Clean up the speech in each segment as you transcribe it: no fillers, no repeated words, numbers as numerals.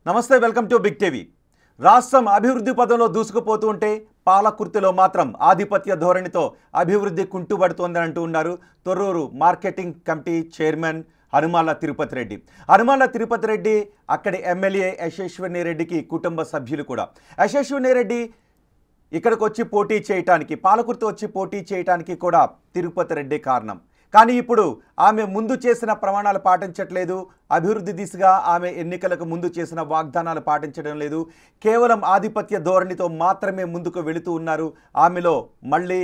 నమస్తే, welcome to big TV. రాష్ట్రం అభివృద్ధి పదంలో దూసుకుపోతూ ఉంటే పాలకుర్తిలో మాత్రం ఆధిపత్య ధోరణితో అభివృద్ధి కుంటుబడుతోందని అంటూ ఉన్నారు Thorrur marketing committee chairman Hanumala Tirupati Reddy. Hanumala Tirupati Reddy అక్కడి ఎమ్మెల్యే యశస్విని రెడ్డికి కుటుంబ సభ్యులు కూడా. యశస్విని రెడ్డి ఇక్కడికి వచ్చి పోటీ చేయటానికి, పాలకుర్తి వచ్చి పోటీ చేయటానికి కూడా తిరుపతి రెడ్డి కారణం. కానీ ఇప్పుడు ఆమె ముందు చేసిన ప్రమాణాలు పాటించట్లేదు. అభివృద్ధి దిశగా ఆమె ఎన్నికలకు ముందు చేసిన వాగ్దానాలు పాటించడం లేదు. కేవలం ఆధిపత్య ధోరణితో మాత్రమే ముందుకు వెళుతూ ఉన్నారు. ఆమెలో మళ్ళీ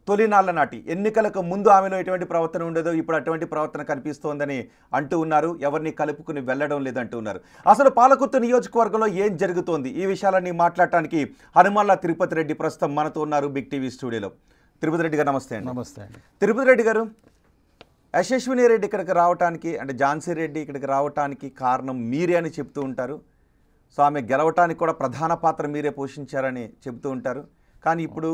తొలినాళ్ల నాటి ఎన్నికలకు ముందు ఆమెలో ఎటువంటి ప్రవర్తన ఉండేదో ఇప్పుడు అటువంటి ప్రవర్తన కనిపిస్తోందని అంటూ ఉన్నారు. ఎవరిని కలుపుకుని వెళ్ళడం లేదంటూ ఉన్నారు. అసలు పాలకుర్తి నియోజకవర్గంలో ఏం జరుగుతోంది, ఈ విషయాలన్నీ మాట్లాడటానికి హనుమాల తిరుపతి రెడ్డి ప్రస్తుతం మనతో ఉన్నారు బిగ్ టీవీ స్టూడియోలో. తిరుపతి రెడ్డి గారు నమస్తే అండి. నమస్తే అండి. తిరుపతి రెడ్డి గారు, యశస్విని రెడ్డి ఇక్కడికి రావటానికి, అంటే ఝాన్సీ రెడ్డి ఇక్కడికి రావటానికి కారణం మీరే అని చెప్తూ ఉంటారు. సో ఆమె గెలవటానికి కూడా ప్రధాన పాత్ర మీరే పోషించారని చెబుతూ ఉంటారు. కానీ ఇప్పుడు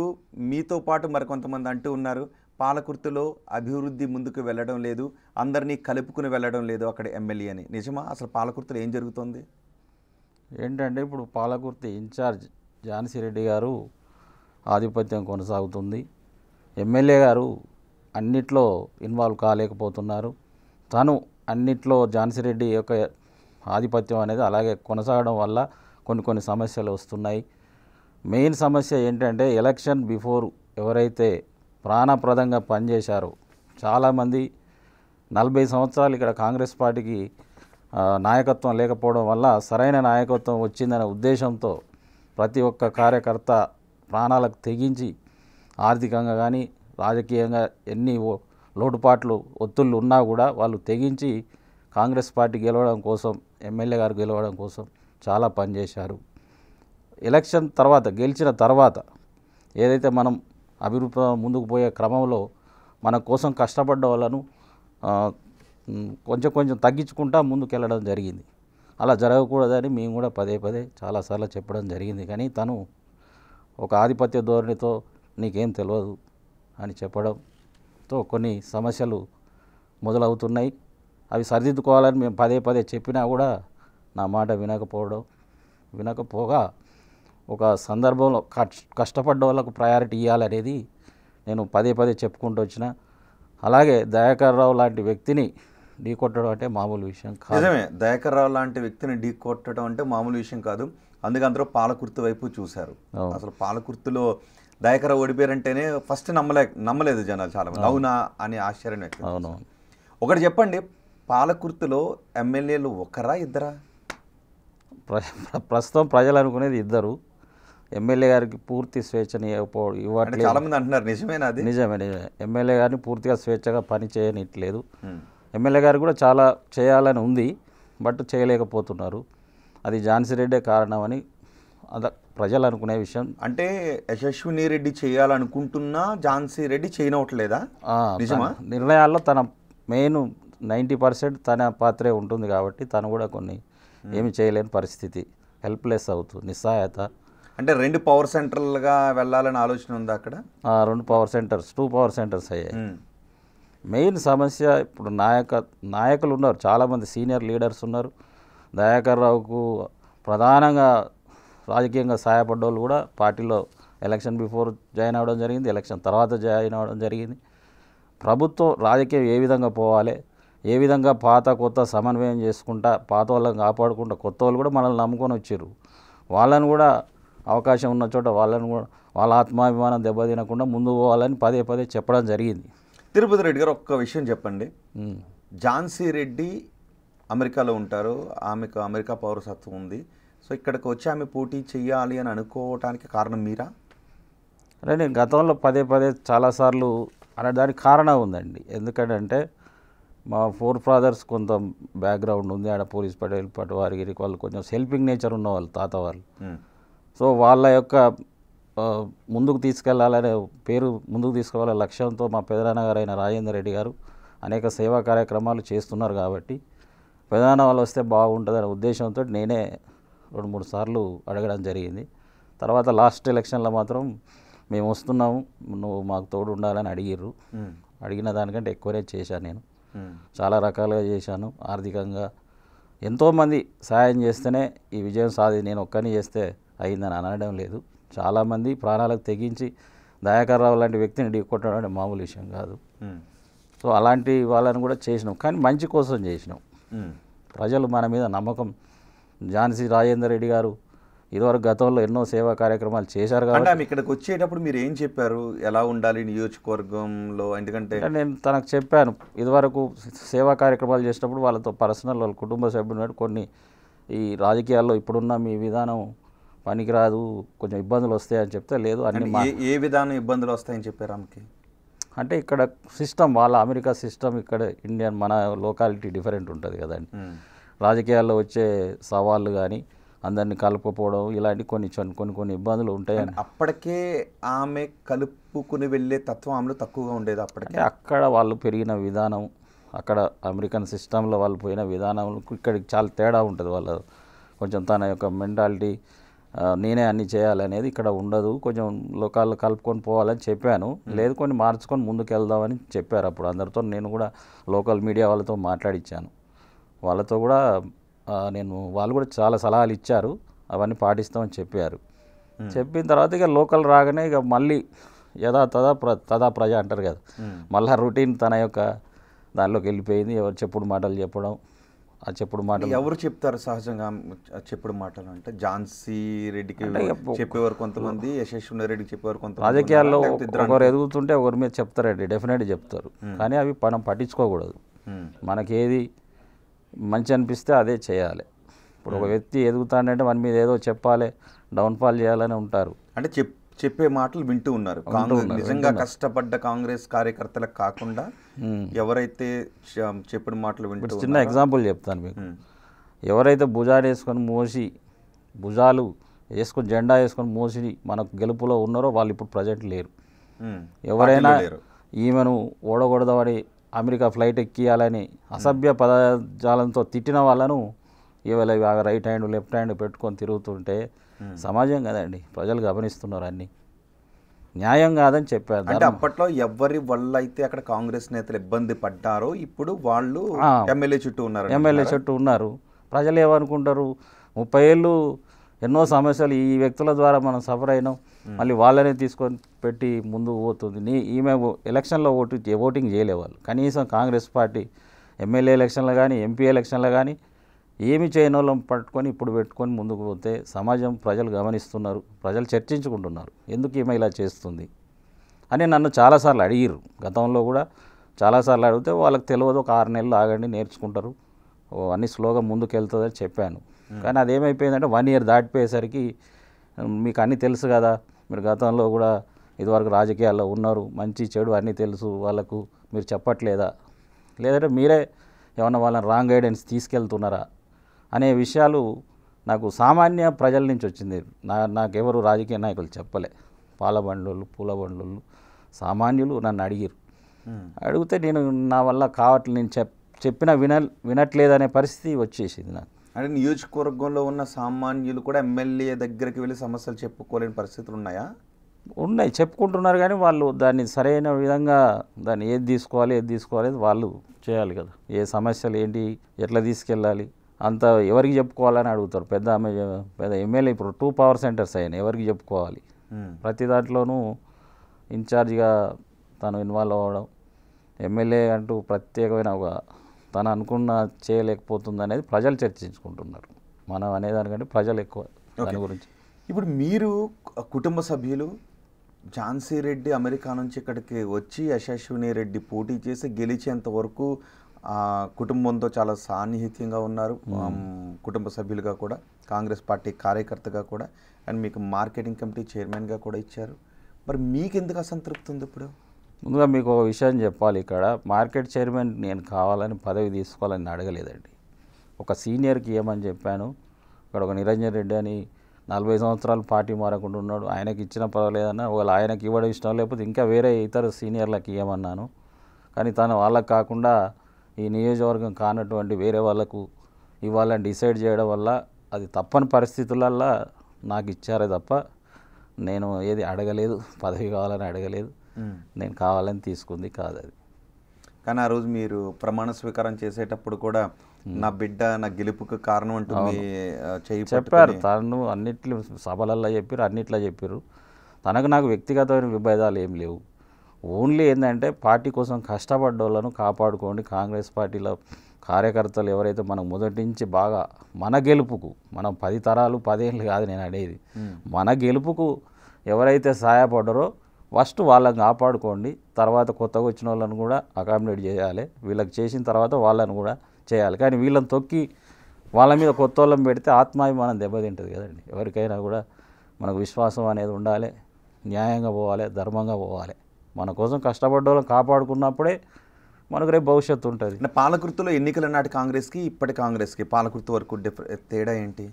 మీతో పాటు మరికొంతమంది అంటూ ఉన్నారు పాలకుర్తిలో అభివృద్ధి ముందుకు వెళ్ళడం లేదు, అందరినీ కలుపుకుని వెళ్ళడం లేదు అక్కడ ఎమ్మెల్యే అని. నిజమా? అసలు పాలకుర్తిలో ఏం జరుగుతుంది ఏంటంటే ఇప్పుడు పాలకుర్తి ఇన్ఛార్జ్ ఝాన్సీ రెడ్డి గారు ఆధిపత్యం కొనసాగుతుంది. ఎమ్మెల్యే గారు అన్నిట్లో ఇన్వాల్వ్ కాలేకపోతున్నారు. తను అన్నిట్లో ఝాన్సీ రెడ్డి యొక్క ఆధిపత్యం అనేది అలాగే కొనసాగడం వల్ల కొన్ని సమస్యలు వస్తున్నాయి. మెయిన్ సమస్య ఏంటంటే ఎలక్షన్ బిఫోర్ ఎవరైతే ప్రాణప్రదంగా పనిచేశారో చాలామంది 40 సంవత్సరాలు ఇక్కడ కాంగ్రెస్ పార్టీకి నాయకత్వం లేకపోవడం వల్ల సరైన నాయకత్వం వచ్చిందనే ఉద్దేశంతో ప్రతి ఒక్క కార్యకర్త ప్రాణాలకు తెగించి ఆర్థికంగా కానీ రాజకీయంగా ఎన్ని లోటుపాట్లు ఒత్తిళ్ళు ఉన్నా కూడా వాళ్ళు తెగించి కాంగ్రెస్ పార్టీ గెలవడం కోసం, ఎమ్మెల్యే గారు గెలవడం కోసం చాలా పనిచేశారు. ఎలక్షన్ తర్వాత గెలిచిన తర్వాత ఏదైతే మనం అభివృద్ధి ముందుకు పోయే క్రమంలో మన కోసం కష్టపడ్డ వాళ్ళను కొంచెం తగ్గించుకుంటా ముందుకు వెళ్ళడం జరిగింది. అలా జరగకూడదని మేము కూడా పదే చాలాసార్లు చెప్పడం జరిగింది. కానీ తను ఒక ఆధిపత్య ధోరణితో నీకేం తెలియదు అని చెప్పడంతో కొన్ని సమస్యలు మొదలవుతున్నాయి. అవి సరిదిద్దుకోవాలని మేము పదే చెప్పినా కూడా నా మాట వినకపోగా ఒక సందర్భంలో కష్టపడ్డ వాళ్ళకు ప్రయారిటీ ఇవ్వాలనేది నేను పదే చెప్పుకుంటూ వచ్చిన. అలాగే దయాకర్ రావు లాంటి వ్యక్తిని ఢీకొట్టడం అంటే మామూలు విషయం కాదు. నిజమే, దయాకర్ రావు లాంటి వ్యక్తిని ఢీకొట్టడం అంటే మామూలు విషయం కాదు. అందుకే అందరూ పాలకుర్తి వైపు చూశారు. అసలు పాలకుర్తిలో దయాకర్ ఓడిపోయారంటేనే ఫస్ట్ నమ్మలేదు జనాలు చాలామంది. అవునా అని ఆశ్చర్యం వ్యక్తం. అవును. ఒకటి చెప్పండి, పాలకుర్తిలో ఎమ్మెల్యేలు ఒకరా ఇద్దరా? ప్రస్తుతం ప్రజలు అనుకునేది ఇద్దరు. ఎమ్మెల్యే గారికి పూర్తి స్వేచ్ఛని ఇవ్వట్లేదు. చాలామంది అంటున్నారు, నిజమేనా? అది నిజమే. ఎమ్మెల్యే గారిని పూర్తిగా స్వేచ్ఛగా పని చేయనిట్లేదు. ఎమ్మెల్యే గారు కూడా చాలా చేయాలని ఉంది, బట్ చేయలేకపోతున్నారు. అది ఝాన్సీ రెడ్డే కారణమని ప్రజలు అనుకునే విషయం. అంటే యశస్విని రెడ్డి చేయాలనుకుంటున్నా ఝాన్సీ రెడ్డి చేయనవట్లేదా? నిజమా? నిర్ణయాల్లో తన మెయిన్ 90% తన పాత్రే ఉంటుంది కాబట్టి తను కూడా కొన్ని ఏమి చేయలేని పరిస్థితి, హెల్ప్లెస్ అవుతుంది, నిస్సహాయత. అంటే 2 పవర్ సెంటర్లుగా వెళ్ళాలని ఆలోచన ఉందా అక్కడ? 2 పవర్ సెంటర్స్ అయ్యాయి. మెయిన్ సమస్య ఇప్పుడు నాయకులు ఉన్నారు, చాలామంది సీనియర్ లీడర్స్ ఉన్నారు. దయాకర్ రావుకు ప్రధానంగా రాజకీయంగా సహాయపడ్డ వాళ్ళు కూడా పార్టీలో ఎలక్షన్ బిఫోర్ జాయిన్ అవ్వడం జరిగింది, ఎలక్షన్ తర్వాత జాయిన్ అవ్వడం జరిగింది. ప్రభుత్వం రాజకీయం ఏ విధంగా పోవాలి, ఏ విధంగా పాత కొత్త సమన్వయం చేసుకుంటా పాత వాళ్ళని కాపాడుకుంటా కొత్త వాళ్ళు కూడా మనల్ని నమ్ముకొని వచ్చారు. వాళ్ళని కూడా అవకాశం ఉన్న చోట వాళ్ళని కూడా వాళ్ళ ఆత్మాభిమానం దెబ్బతినకుండా ముందుకు పోవాలని పదే చెప్పడం జరిగింది. తిరుపతి రెడ్డి గారు, ఒక్క విషయం చెప్పండి. ఝాన్సీ రెడ్డి అమెరికాలో ఉంటారు, ఆమెకు అమెరికా పౌరసత్వం ఉంది. సో ఇక్కడికి వచ్చి ఆమె పోటీ చేయాలి అని అనుకోవటానికి కారణం మీరా? అంటే నేను గతంలో పదే చాలాసార్లు దానికి కారణం ఉందండి. ఎందుకంటే మా 4 ఫాదర్స్ కొంత బ్యాక్గ్రౌండ్ ఉంది. ఆడ పోలీస్ పట్టు వారికి వాళ్ళు కొంచెం హెల్పింగ్ నేచర్ ఉన్నవాళ్ళు, తాత వాళ్ళు. సో వాళ్ళ యొక్క ముందుకు తీసుకెళ్లాలనే పేరు, ముందుకు తీసుకెళ్లే లక్ష్యంతో మా పెదనాన్నగారు అయిన రాజేందర్ రెడ్డి గారు అనేక సేవా కార్యక్రమాలు చేస్తున్నారు. కాబట్టి పెదనాన్న వాళ్ళు వస్తే బాగుంటుందనే ఉద్దేశంతో నేనే 2-3 సార్లు అడగడం జరిగింది. తర్వాత లాస్ట్ ఎలక్షన్లో మాత్రం మేము వస్తున్నాము, నువ్వు మాకు తోడు ఉండాలని అడిగిన దానికంటే ఎక్కువనే చేశాను. నేను చాలా రకాలుగా చేశాను. ఆర్థికంగా ఎంతోమంది సహాయం చేస్తేనే ఈ విజయం నేను ఒక్కని చేస్తే అయిందని అనడం లేదు. చాలామంది ప్రాణాలకు తెగించి దయాకర్ రావు లాంటి వ్యక్తిని ఢీకొట్టడం అంటే మామూలు విషయం కాదు. సో అలాంటి వాళ్ళని కూడా చేసినాం, కానీ మంచి కోసం చేసినాం. ప్రజలు మన మీద నమ్మకం, ఝాన్సీ రాజేందర్ రెడ్డి గారు ఇదివరకు గతంలో ఎన్నో సేవా కార్యక్రమాలు చేశారు కాబట్టి. ఆమె ఇక్కడికి వచ్చేటప్పుడు మీరు ఏం చెప్పారు, ఎలా ఉండాలి నియోజకవర్గంలో? ఎందుకంటే నేను తనకు చెప్పాను, ఇదివరకు సేవా కార్యక్రమాలు చేసినప్పుడు వాళ్ళతో పర్సనల్ వాళ్ళ కుటుంబ సభ్యులు కొన్ని ఈ రాజకీయాల్లో ఇప్పుడున్న మీ విధానం పనికిరాదు, కొంచెం ఇబ్బందులు వస్తాయని చెప్తే లేదు అన్ని ఏ విధానం ఇబ్బందులు వస్తాయని చెప్పారు ఆమెకి? అంటే ఇక్కడ సిస్టమ్, వాళ్ళ అమెరికా సిస్టమ్, ఇక్కడ ఇండియన్ మన లోకాలిటీ డిఫరెంట్ ఉంటుంది కదండి. రాజకీయాల్లో వచ్చే సవాళ్ళు కానీ అందరినీ కలుపుకోవడం ఇలాంటి కొన్ని ఇబ్బందులు ఉంటాయని. అప్పటికే ఆమె కలుపుకుని వెళ్ళే తత్వం ఆమెలో తక్కువగా ఉండేది అప్పటికే. అక్కడ వాళ్ళు పెరిగిన విధానం, అక్కడ అమెరికన్ సిస్టంలో వాళ్ళు పోయిన విధానం ఇక్కడికి చాలా తేడా ఉంటుంది. వాళ్ళ కొంచెం తన యొక్క మెంటాలిటీ నేనే అన్నీ చేయాలనేది ఇక్కడ ఉండదు. కొంచెం లోకాల్లో కలుపుకొని పోవాలని చెప్పాను. లేదు కొన్ని మార్చుకొని ముందుకు వెళ్దామని చెప్పారు అప్పుడు అందరితో. నేను కూడా లోకల్ మీడియా వాళ్ళతో మాట్లాడించాను. వాళ్ళతో కూడా వాళ్ళు కూడా చాలా సలహాలు ఇచ్చారు, అవన్నీ పాటిస్తామని చెప్పారు. చెప్పిన తర్వాత ఇక లోకల్ రాగానే ఇక మళ్ళీ యథా తదా ప్రజ అంటారు కదా, మళ్ళీ రొటీన్ తన యొక్క దానిలోకి వెళ్ళిపోయింది. ఎవరు చెప్పుడు మాటలు చెప్పడం, ఆ చెప్పుడు మాటలు ఎవరు చెప్తారు సహజంగా? చెప్పుడు మాటలు అంటే ఝాన్సీ రెడ్డికి చెప్పేవారు కొంతమంది, యశస్విని రెడ్డికి చెప్పేవారు కొంతమంది. రాజకీయాల్లో ఒకరు ఎదుగుతుంటే ఒకరి మీద చెప్తారండి, డెఫినెట్గా చెప్తారు. కానీ అవి మనం పట్టించుకోకూడదు. మనకి ఏది మంచి అనిపిస్తే అదే చేయాలి. ఇప్పుడు ఒక వ్యక్తి ఎదుగుతాడంటే మన మీద ఏదో చెప్పాలి, డౌన్ఫాల్ చేయాలని ఉంటారు. అంటే చెప్పే మాటలు వింటూ ఉన్నారు. నిజంగా కష్టపడ్డ కాంగ్రెస్ కార్యకర్తలకు కాకుండా ఎవరైతే చెప్పిన మాటలు వింటూ. చిన్న ఎగ్జాంపుల్ చెప్తాను మీకు. ఎవరైతే భుజాలు వేసుకొని మోసి, భుజాలు వేసుకొని జెండా వేసుకొని మోసి మనకు గెలుపులో ఉన్నారో వాళ్ళు ఇప్పుడు ప్రజెంట్ లేరు. ఎవరైనా ఈమెను ఓడగొడదామని అమెరికా ఫ్లైట్ ఎక్కియాలని అసభ్య పదజాలంతో తిట్టిన వాళ్ళను ఇవాళ రైట్ హ్యాండ్ లెఫ్ట్ హ్యాండ్ పెట్టుకొని తిరుగుతుంటే సమాజం కదండి, ప్రజలు గమనిస్తున్నారు. అన్ని న్యాయం కాదని చెప్పారు. అంటే అప్పట్లో ఎవరి వల్ల అయితే అక్కడ కాంగ్రెస్ నేతలు ఇబ్బంది పడ్డారో ఇప్పుడు వాళ్ళు ఎమ్మెల్యే చుట్టూ ఉన్నారు. ప్రజలు ఏమనుకుంటారు, 30 ఏళ్ళు ఎన్నో సమస్యలు ఈ వ్యక్తుల ద్వారా మనం సఫర్ అయినాం, మళ్ళీ వాళ్ళనే తీసుకొని పెట్టి ముందుకు పోతుంది. ఈమె ఎలక్షన్లో ఓటింగ్ చేయలేవాళ్ళు. కనీసం కాంగ్రెస్ పార్టీ ఎమ్మెల్యే ఎలక్షన్లో కానీ ఎంపీ ఎలక్షన్లో కానీ ఏమి చేయని వాళ్ళని పట్టుకొని ఇప్పుడు పెట్టుకొని ముందుకు పోతే సమాజం, ప్రజలు గమనిస్తున్నారు, ప్రజలు చర్చించుకుంటున్నారు ఎందుకు ఈమె ఇలా చేస్తుంది అని నన్ను చాలాసార్లు అడిగిరు. గతంలో కూడా చాలాసార్లు అడిగితే వాళ్ళకి తెలియదు, ఒక 6 నెలలు ఆగండి నేర్చుకుంటారు, అన్నీ స్లోగా ముందుకు వెళ్తుందని చెప్పాను. కానీ అదేమైపోయిందంటే 1 ఇయర్ దాటిపోయేసరికి మీకు అన్నీ తెలుసు కదా, మీరు గతంలో కూడా ఇదివరకు రాజకీయాల్లో ఉన్నారు, మంచి చెడు అన్నీ తెలుసు వాళ్ళకు, మీరు చెప్పట్లేదా, లేదంటే మీరే ఏమన్నా వాళ్ళని రాంగ్ గైడెన్స్ తీసుకెళ్తున్నారా అనే విషయాలు నాకు సామాన్య ప్రజల నుంచి వచ్చింది. నాకెవరు రాజకీయ నాయకులు చెప్పలే. పాల బండ్లు, పూల బండ్లు, సామాన్యులు నన్ను అడిగిరు. అడిగితే నేను నా వల్ల కావట్లేదు, నేను చెప్పినా వినట్లేదనే పరిస్థితి వచ్చేసింది నాకు. అంటే నియోజకవర్గంలో ఉన్న సామాన్యులు కూడా ఎమ్మెల్యే దగ్గరికి వెళ్ళి సమస్యలు చెప్పుకోలేని పరిస్థితులు ఉన్నాయా? ఉన్నాయి, చెప్పుకుంటున్నారు. కానీ వాళ్ళు దాన్ని సరైన విధంగా దాన్ని ఏది తీసుకోవాలి వాళ్ళు చేయాలి కదా. ఏ సమస్యలు ఏంటి, ఎట్లా తీసుకెళ్ళాలి అంత ఎవరికి చెప్పుకోవాలని అడుగుతారు. పెద్ద ఎమ్మెల్యే ఇప్పుడు 2 పవర్ సెంటర్స్ అయినాయి, ఎవరికి చెప్పుకోవాలి? ప్రతి దాంట్లోనూ ఇన్ఛార్జిగా తను ఇన్వాల్వ్ అవ్వడం, ఎమ్మెల్యే అంటూ ప్రత్యేకమైన ఒక తను అనుకున్న చేయలేకపోతుంది అనేది ప్రజలు చర్చించుకుంటున్నారు. మనం అనేదానికంటే ప్రజలు ఎక్కువ దాని గురించి. ఇప్పుడు మీరు కుటుంబ సభ్యులు ఝాన్సీ రెడ్డి అమెరికా నుంచి ఇక్కడికి వచ్చి యశస్విని రెడ్డి పోటీ చేసి గెలిచేంత వరకు కుటుంబంతో చాలా సాన్నిహిత్యంగా ఉన్నారు, కుటుంబ సభ్యులుగా కూడా, కాంగ్రెస్ పార్టీ కార్యకర్తగా కూడా, అండ్ మీకు మార్కెటింగ్ కమిటీ చైర్మన్గా కూడా ఇచ్చారు. మరి మీకు ఎందుకు అసంతృప్తి ఉంది ఇప్పుడు? ముందుగా మీకు ఒక విషయం చెప్పాలి. ఇక్కడ మార్కెట్ చైర్మన్ నేను కావాలని పదవి తీసుకోవాలని అడగలేదండి. ఒక సీనియర్కి ఇవ్వమని చెప్పాను. ఇక్కడ ఒక నిరంజన్ రెడ్డి అని 40 సంవత్సరాలు పార్టీ మారకుండా ఉన్నాడు, ఆయనకి ఇచ్చిన పర్వాలేదన్నా, ఒకవేళ ఆయనకి ఇవ్వడం ఇష్టం లేకపోతే ఇంకా వేరే ఇతర సీనియర్లకు ఇవ్వమన్నాను. కానీ తను వాళ్ళకు కాకుండా ఈ నియోజకవర్గం కానటువంటి వేరే వాళ్ళకు ఇవ్వాలని డిసైడ్ చేయడం వల్ల అది తప్పని పరిస్థితులల్లో నాకు ఇచ్చారే తప్ప నేను ఏది అడగలేదు, పదవి కావాలని అడగలేదు, నేను కావాలని తీసుకుంది కాదు అది. కానీ ఆ రోజు మీరు ప్రమాణ స్వీకారం చేసేటప్పుడు కూడా నా బిడ్డ నా గెలుపుకు కారణం అంటుంది చేయి చెప్పారు. తను అన్నిట్లో సభలల్లో చెప్పారు, అన్నిట్లో చెప్పారు. తనకు నాకు వ్యక్తిగతమైన విభేదాలు ఏం లేవు. ఓన్లీ ఏంటంటే పార్టీ కోసం కష్టపడ్డోళ్ళను కాపాడుకోండి. కాంగ్రెస్ పార్టీలో కార్యకర్తలు ఎవరైతే మనం మొదటి నుంచి బాగా మన గెలుపుకు, మనం 10 తరాలు 10 ఏళ్ళు కాదు నేను అనేది, మన గెలుపుకు ఎవరైతే సహాయపడ్డారో ఫస్ట్ వాళ్ళని కాపాడుకోండి. తర్వాత కొత్తగా వచ్చిన వాళ్ళని కూడా అకామిడేట్ చేయాలి. వీళ్ళకి చేసిన తర్వాత వాళ్ళని కూడా చేయాలి. కానీ వీళ్ళని తొక్కి వాళ్ళ మీద కొత్త వాళ్ళని పెడితే ఆత్మాభిమానం దెబ్బతింటుంది కదండి. ఎవరికైనా కూడా మనకు విశ్వాసం అనేది ఉండాలి, న్యాయంగా పోవాలి, ధర్మంగా పోవాలి. మన కోసం కష్టపడ్డ వాళ్ళని కాపాడుకున్నప్పుడే మనకు రేపు భవిష్యత్తు ఉంటుంది. పాలకుర్తిలో ఎన్నికల నాటి కాంగ్రెస్కి ఇప్పటి కాంగ్రెస్కి పాలకుర్తి వరకు తేడా ఏంటి?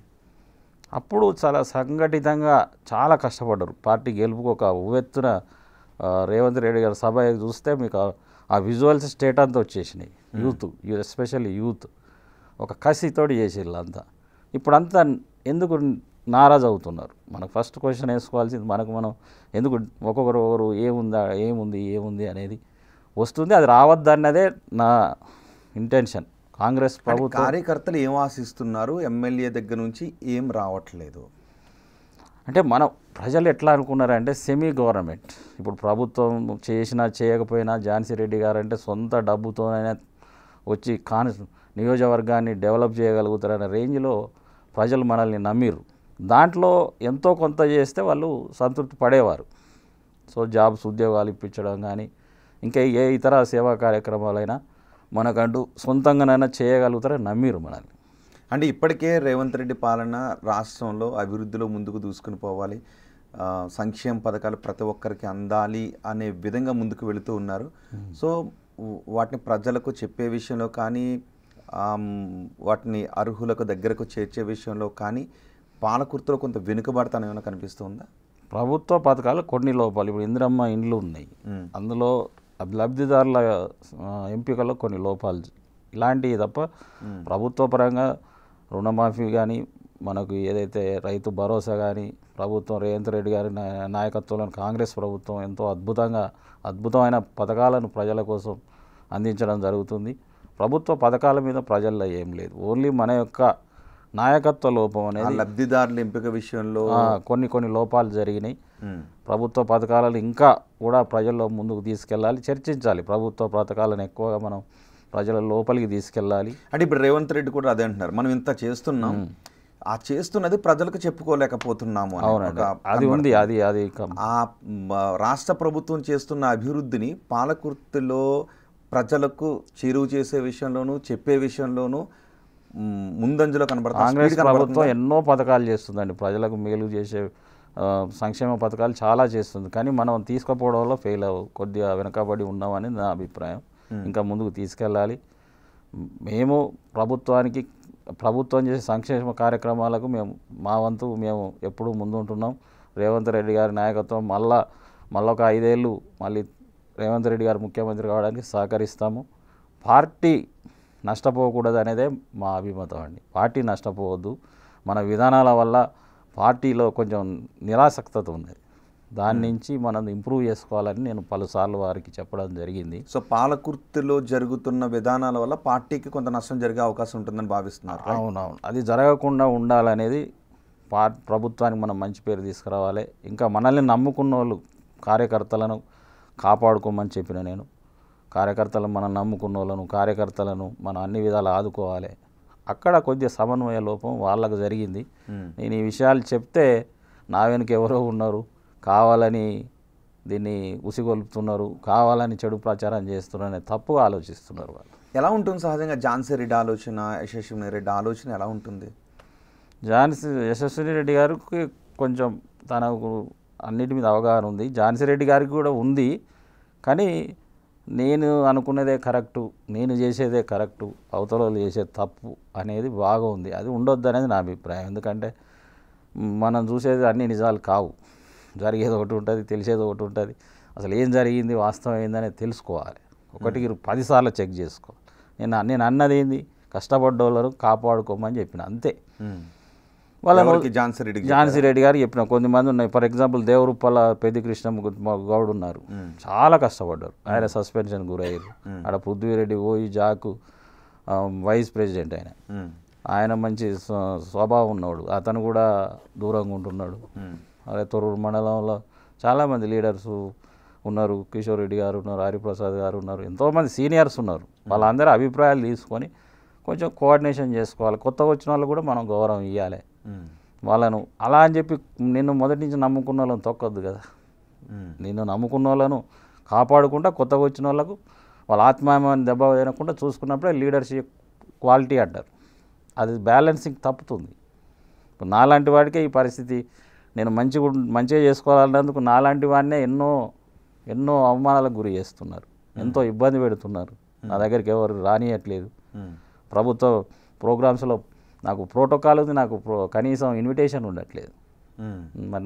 అప్పుడు చాలా సంఘటితంగా చాలా కష్టపడ్డారు. పార్టీ గెలుపుకు ఒక ఉవ్వెత్తున రేవంత్ రెడ్డి గారి సభ చూస్తే మీకు ఆ విజువల్స్ స్టేట్ అంతా వచ్చేసినాయి. యూత్, ఎస్పెషల్లీ యూత్ ఒక కసితోటి చేసేళ్ళు అంతా. ఇప్పుడంతా ఎందుకు నారాజు అవుతున్నారు? మనకు ఫస్ట్ క్వశ్చన్ వేసుకోవాల్సింది మనం ఎందుకు ఒక్కొక్కరు ఏముంది అనేది వస్తుంది. అది రావద్దన్నదే నా ఇంటెన్షన్. కాంగ్రెస్ ప్రభుత్వం కార్యకర్తలు ఏం ఆశిస్తున్నారు? ఎమ్మెల్యే దగ్గర నుంచి ఏం రావట్లేదు అంటే మనం ప్రజలు ఎట్లా అనుకున్నారంటే సెమీ గవర్నమెంట్. ఇప్పుడు ప్రభుత్వం చేసినా చేయకపోయినా ఝాన్సీ రెడ్డి గారు అంటే సొంత డబ్బుతోనైనా వచ్చి నియోజకవర్గాన్ని డెవలప్ చేయగలుగుతారనే రేంజ్లో ప్రజలు మనల్ని నమ్మిరు. దాంట్లో ఎంతో కొంత చేస్తే వాళ్ళు సంతృప్తి పడేవారు. సో జాబ్స్, ఉద్యోగాలు ఇప్పించడం కానీ ఇంకా ఏ ఇతర సేవా కార్యక్రమాలైనా మనకంటూ సొంతంగానైనా చేయగలుగుతారని నమ్మిరు మనల్ని. అంటే ఇప్పటికే రేవంత్ రెడ్డి పాలన రాష్ట్రంలో అభివృద్ధిలో ముందుకు దూసుకుని పోవాలి, సంక్షేమ పథకాలు ప్రతి ఒక్కరికి అందాలి అనే విధంగా ముందుకు వెళుతూ ఉన్నారు. సో వాటిని ప్రజలకు చెప్పే విషయంలో కానీ, వాటిని అర్హులకు దగ్గరకు చేర్చే విషయంలో కానీ పాలకుర్తిలో కొంత వెనుకబడతాను ఏమైనా కనిపిస్తుందా? ప్రభుత్వ పథకాలు కొన్ని లోపాలు. ఇప్పుడు ఇందిరమ్మ ఇండ్లు ఉన్నాయి, అందులో లబ్ధిదారుల ఎంపికలో కొన్ని లోపాలు ఇలాంటివి తప్ప ప్రభుత్వ పరంగా రుణమాఫీ కానీ, మనకు ఏదైతే రైతు భరోసా కానీ ప్రభుత్వం రేవంత్ రెడ్డి గారి నాయకత్వంలో కాంగ్రెస్ ప్రభుత్వం ఎంతో అద్భుతమైన పథకాలను ప్రజల కోసం అందించడం జరుగుతుంది. ప్రభుత్వ పథకాల మీద ప్రజల్లో ఏం లేదు. ఓన్లీ మన యొక్క నాయకత్వ లోపం అనేది, లబ్ధిదారుల ఎంపిక విషయంలో కొన్ని లోపాలు జరిగినాయి. ప్రభుత్వ పథకాలను ఇంకా కూడా ప్రజల్లో ముందుకు తీసుకెళ్ళాలి, చర్చించాలి. ప్రభుత్వ పథకాలను ఎక్కువగా మనం ప్రజల లోపలికి తీసుకెళ్ళాలి. అంటే ఇప్పుడు రేవంత్ రెడ్డి కూడా అదే అంటున్నారు, మనం ఇంత చేస్తున్నాం, ఆ చేస్తున్నది ప్రజలకు చెప్పుకోలేకపోతున్నాము. అవునండి, అది ఉంది. అది ఆ రాష్ట్ర ప్రభుత్వం చేస్తున్న అభివృద్ధిని పాలకుర్తిలో ప్రజలకు చేరువ చేసే విషయంలోనూ చెప్పే విషయంలోనూ ముందంజలో కనబడుతుంది. కాంగ్రెస్ ప్రభుత్వం ఎన్నో పథకాలు చేస్తుందండి, ప్రజలకు మేలు చేసే సంక్షేమ పథకాలు చాలా చేస్తుంది. కానీ మనం తీసుకుపోవడంలో ఫెయిల్ కొద్దిగా వెనకబడి ఉన్నామని నా అభిప్రాయం. ఇంకా ముందుకు తీసుకెళ్ళాలి. మేము ప్రభుత్వం చేసే సంక్షేమ కార్యక్రమాలకు మా వంతు మేము ఎప్పుడూ ముందుంటున్నాం. రేవంత్ రెడ్డి గారి నాయకత్వం మళ్ళీ ఒక 5 ఏళ్ళు మళ్ళీ రేవంత్ రెడ్డి గారు ముఖ్యమంత్రి కావడానికి సహకరిస్తాము. పార్టీ నష్టపోకూడదు అనేదే మా అభిమతం అండి. పార్టీ నష్టపోవద్దు. మన విధానాల వల్ల పార్టీలో కొంచెం నిరాసక్తత ఉంది, దాని నుంచి మనం ఇంప్రూవ్ చేసుకోవాలని నేను పలుసార్లు వారికి చెప్పడం జరిగింది. సో పాలకుర్తిలో జరుగుతున్న విధానాల వల్ల పార్టీకి కొంత నష్టం జరిగే అవకాశం ఉంటుందని భావిస్తున్నారు. అవునవును, అది జరగకుండా ఉండాలనేది ప్రభుత్వానికి మనం మంచి పేరు తీసుకురావాలి. ఇంకా మనల్ని నమ్ముకున్న వాళ్ళు కార్యకర్తలను కాపాడుకోమని చెప్పిన నేను. మనం నమ్ముకున్న వాళ్ళను కార్యకర్తలను మనం అన్ని విధాలు ఆదుకోవాలి. అక్కడ కొద్దిగా సమన్వయ లోపం వాళ్ళకు జరిగింది. నేను ఈ విషయాలు చెప్తే నా వెనుక ఎవరో ఉన్నారు, కావాలని దీన్ని ఉసిగొల్పుతున్నారు, కావాలని చెడు ప్రచారం చేస్తున్నారని తప్పుగా ఆలోచిస్తున్నారు వాళ్ళు. ఎలా ఉంటుంది సహజంగా ఝాన్సీ రెడ్డి ఆలోచన, యశస్విని రెడ్డి ఆలోచన ఎలా ఉంటుంది? యశస్విని రెడ్డి గారికి కొంచెం తనకు అన్నిటి మీద అవగాహన ఉంది, ఝాన్సీ రెడ్డి గారికి కూడా ఉంది. కానీ నేను అనుకునేదే కరెక్టు, నేను చేసేదే కరెక్టు, అవతల వాళ్ళు చేసేది తప్పు అనేది బాగా ఉంది. అది ఉండొద్దు అనేది నా అభిప్రాయం. ఎందుకంటే మనం చూసేది అన్ని నిజాలు కావు, జరిగేది ఒకటి ఉంటుంది, తెలిసేది ఒకటి ఉంటుంది. అసలు ఏం జరిగింది, వాస్తవం ఏందనేది తెలుసుకోవాలి. 1-10 సార్లు చెక్ చేసుకోవాలి. నేను అన్నది ఏంది, కష్టపడ్డోళ్ళను కాపాడుకోమని చెప్పిన అంతే. వాళ్ళకి ఝాన్సీ రెడ్డి గారు చెప్పిన కొంతమంది ఉన్నాయి. ఫర్ ఎగ్జాంపుల్ దేవరుప్పల పెద్ది కృష్ణ గౌడ్ ఉన్నారు, చాలా కష్టపడ్డారు. ఆయన సస్పెన్షన్ గురయ్యారు. ఆడ పృథ్వీరెడ్డి, ఓయి జాకు, వైస్ ప్రెసిడెంట్ ఆయన మంచి స్వభావం ఉన్నాడు, అతను కూడా దూరంగా ఉంటున్నాడు. అదే తొర్రూరు మండలంలో చాలామంది లీడర్స్ ఉన్నారు, కిషోర్ రెడ్డి గారు ఉన్నారు, హరిప్రసాద్ గారు ఉన్నారు, ఎంతోమంది సీనియర్స్ ఉన్నారు. వాళ్ళందరూ అభిప్రాయాలు తీసుకొని కొంచెం కోఆర్డినేషన్ చేసుకోవాలి. కొత్తగా వచ్చిన వాళ్ళు కూడా మనం గౌరవం ఇవ్వాలి. వాళ్ళను అలా అని చెప్పి నిన్ను మొదటి నుంచి నమ్ముకున్న వాళ్ళని తొక్కొద్దు కదా. నిన్ను నమ్ముకున్న వాళ్ళను కాపాడుకుంటా కొత్తగా వచ్చిన వాళ్ళకు వాళ్ళ ఆత్మాభిమానాన్ని దెబ్బ తినకుండా చూసుకున్నప్పుడే లీడర్షిప్ క్వాలిటీ అంటారు. అది బ్యాలెన్సింగ్ తప్పుతుంది. ఇప్పుడు నాలాంటి వాడికే ఈ పరిస్థితి, నేను మంచిగా చేసుకోవాలన్నందుకు నాలాంటి వాడినే ఎన్నో అవమానాలకు గురి చేస్తున్నారు, ఎంతో ఇబ్బంది పెడుతున్నారు. నా దగ్గరికి ఎవరు రానియట్లేదు. ప్రభుత్వ ప్రోగ్రామ్స్లో నాకు ప్రోటోకాల్ ఉంది, నాకు కనీసం ఇన్విటేషన్ ఉండట్లేదు. మరి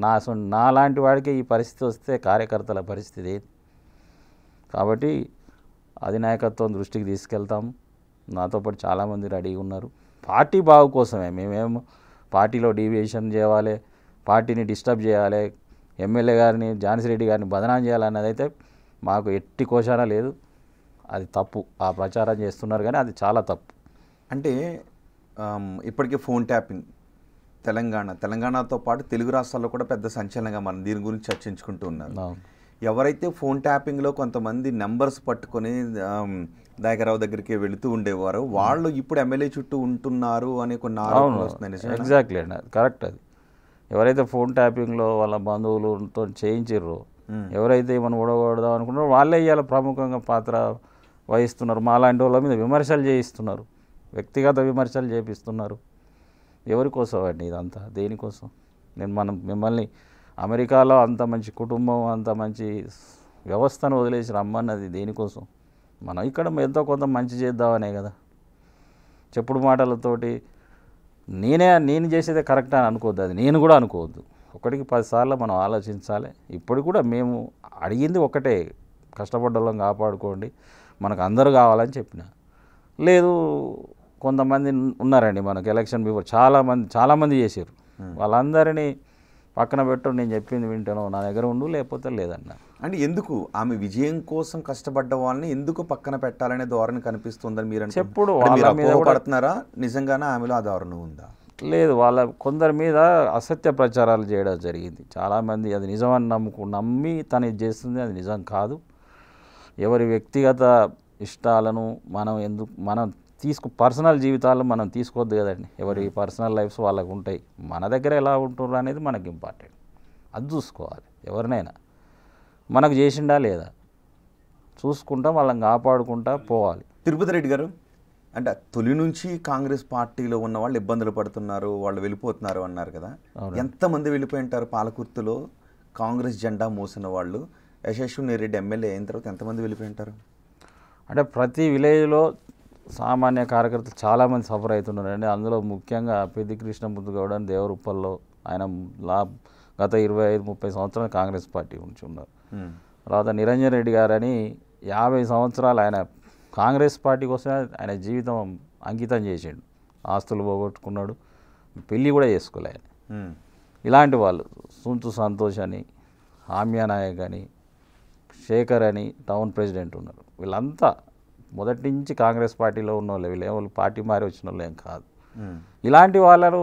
నాలాంటి వాడికి ఈ పరిస్థితి వస్తే కార్యకర్తల పరిస్థితి ఏది? కాబట్టి అధినాయకత్వం దృష్టికి తీసుకెళ్తాము. నాతో పాటు చాలామంది రెడీగా ఉన్నారు. పార్టీ బాగు కోసమే, మేమేమో పార్టీలో డీవియేషన్ చేయాలి, పార్టీని డిస్టర్బ్ చేయాలి, ఎమ్మెల్యే గారిని ఝాన్సీ రెడ్డి గారిని బదనాం చేయాలన్నది అయితే మాకు ఎట్టి కోశాన లేదు. అది తప్పు. ఆ ప్రచారం చేస్తున్నారు కానీ అది చాలా తప్పు. అంటే ఇప్పటికే ఫోన్ ట్యాపింగ్ తెలంగాణతో పాటు తెలుగు రాష్ట్రాల్లో కూడా పెద్ద సంచలనంగా మనం దీని గురించి చర్చించుకుంటూ ఉన్నారు. ఎవరైతే ఫోన్ ట్యాపింగ్లో కొంతమంది నెంబర్స్ పట్టుకొని దయాకర్రావు దగ్గరికి వెళుతూ ఉండేవారు, వాళ్ళు ఇప్పుడు ఎమ్మెల్యే చుట్టూ ఉంటున్నారు అనే కొన్ని ఆరోపణలు వస్తున్నాయి. ఎగ్జాక్ట్లీ అండి, అది కరెక్ట్. అది ఎవరైతే ఫోన్ ట్యాపింగ్లో వాళ్ళ బంధువులతో చేయించారో, ఎవరైతే మనం ఓడగొడదాం అనుకున్నారో వాళ్ళే ఇవాళ ప్రముఖంగా పాత్ర వహిస్తున్నారు. మాలాంటి వాళ్ళ మీద విమర్శలు చేయిస్తున్నారు, వ్యక్తిగత విమర్శలు చేపిస్తున్నారు. ఎవరి కోసం అండి ఇదంతా? దేనికోసం? మిమ్మల్ని అమెరికాలో అంత మంచి కుటుంబం, అంత మంచి వ్యవస్థను వదిలేసి రమ్మన్నది దేనికోసం? మనం ఇక్కడ ఎంతో కొంత మంచి చేద్దామనే కదా. చెప్పుడు మాటలతోటి నేను చేసేదే కరెక్ట్ అని అనుకోవద్దు, అది నేను కూడా అనుకోవద్దు. ఒకటికి 10 సార్లు మనం ఆలోచించాలి. ఇప్పుడు కూడా మేము అడిగింది ఒకటే, కష్టపడ్డోళ్ళం కాపాడుకోండి, మనకు అందరూ కావాలని చెప్పిన. లేదు, కొంతమంది ఉన్నారండి మనకు ఎలక్షన్ బిఫోర్ చాలామంది చేశారు. వాళ్ళందరినీ పక్కన పెట్టు, నేను చెప్పింది వింటాను, నా దగ్గర ఉండు, లేకపోతే లేదన్న. అంటే ఎందుకు ఆమె విజయం కోసం కష్టపడ్డ వాళ్ళని ఎందుకు పక్కన పెట్టాలనే ధోరణి కనిపిస్తుందని మీరు చెప్పుడు పడుతున్నారా? నిజంగానే ఆమెలో ఆ ధోరణి ఉందా? లేదు, కొందరి మీద అసత్య ప్రచారాలు చేయడం జరిగింది. చాలామంది అది నిజమని నమ్మి తను ఇది చేస్తుంది, అది నిజం కాదు. ఎవరి వ్యక్తిగత ఇష్టాలను మనం పర్సనల్ జీవితాలు మనం తీసుకోవద్దు కదండి. ఎవరి పర్సనల్ లైఫ్స్ వాళ్ళకు ఉంటాయి, మన దగ్గర ఎలా ఉంటున్నారు అనేది మనకి ఇంపార్టెంట్. అది చూసుకోవాలి. ఎవరినైనా మనకు చేసిండా లేదా చూసుకుంటా వాళ్ళని కాపాడుకుంటా పోవాలి. తిరుపతి రెడ్డి గారు, అంటే తొలి నుంచి కాంగ్రెస్ పార్టీలో ఉన్న వాళ్ళు ఇబ్బందులు పడుతున్నారు, వాళ్ళు వెళ్ళిపోతున్నారు అన్నారు కదా. ఎంతమంది వెళ్ళిపోయి ఉంటారు? పాలకుర్తిలో కాంగ్రెస్ జెండా మోసిన వాళ్ళు యశస్విని రెడ్డి ఎమ్మెల్యే అయిన తర్వాత ఎంతమంది వెళ్ళిపోయి ఉంటారు? అంటే ప్రతి విలేజ్లో సామాన్య కార్యకర్తలు చాలామంది సఫర్ అవుతున్నారండి. అందులో ముఖ్యంగా పెద్ది కృష్ణమూర్తి గౌడ్ అని దేవరుప్పల్లో ఆయన గత 25-30 సంవత్సరాలు కాంగ్రెస్ పార్టీ గురించి ఉన్నారు. తర్వాత నిరంజన్ రెడ్డి గారని 50 సంవత్సరాలు ఆయన కాంగ్రెస్ పార్టీ కోసమే ఆయన జీవితం అంకితం చేసాడు. ఆస్తులు పోగొట్టుకున్నాడు, పెళ్ళి కూడా చేసుకోలే ఆయన. ఇలాంటి వాళ్ళు సుంచు సంతోష్ అని, హామ్యా నాయక్ అని, శేఖర్ అని టౌన్ ప్రెసిడెంట్ ఉన్నారు. వీళ్ళంతా మొదటి నుంచి కాంగ్రెస్ పార్టీలో ఉన్న వాళ్ళు, వీళ్ళు పార్టీ మారి వచ్చిన వాళ్ళు ఏం కాదు. ఇలాంటి వాళ్ళను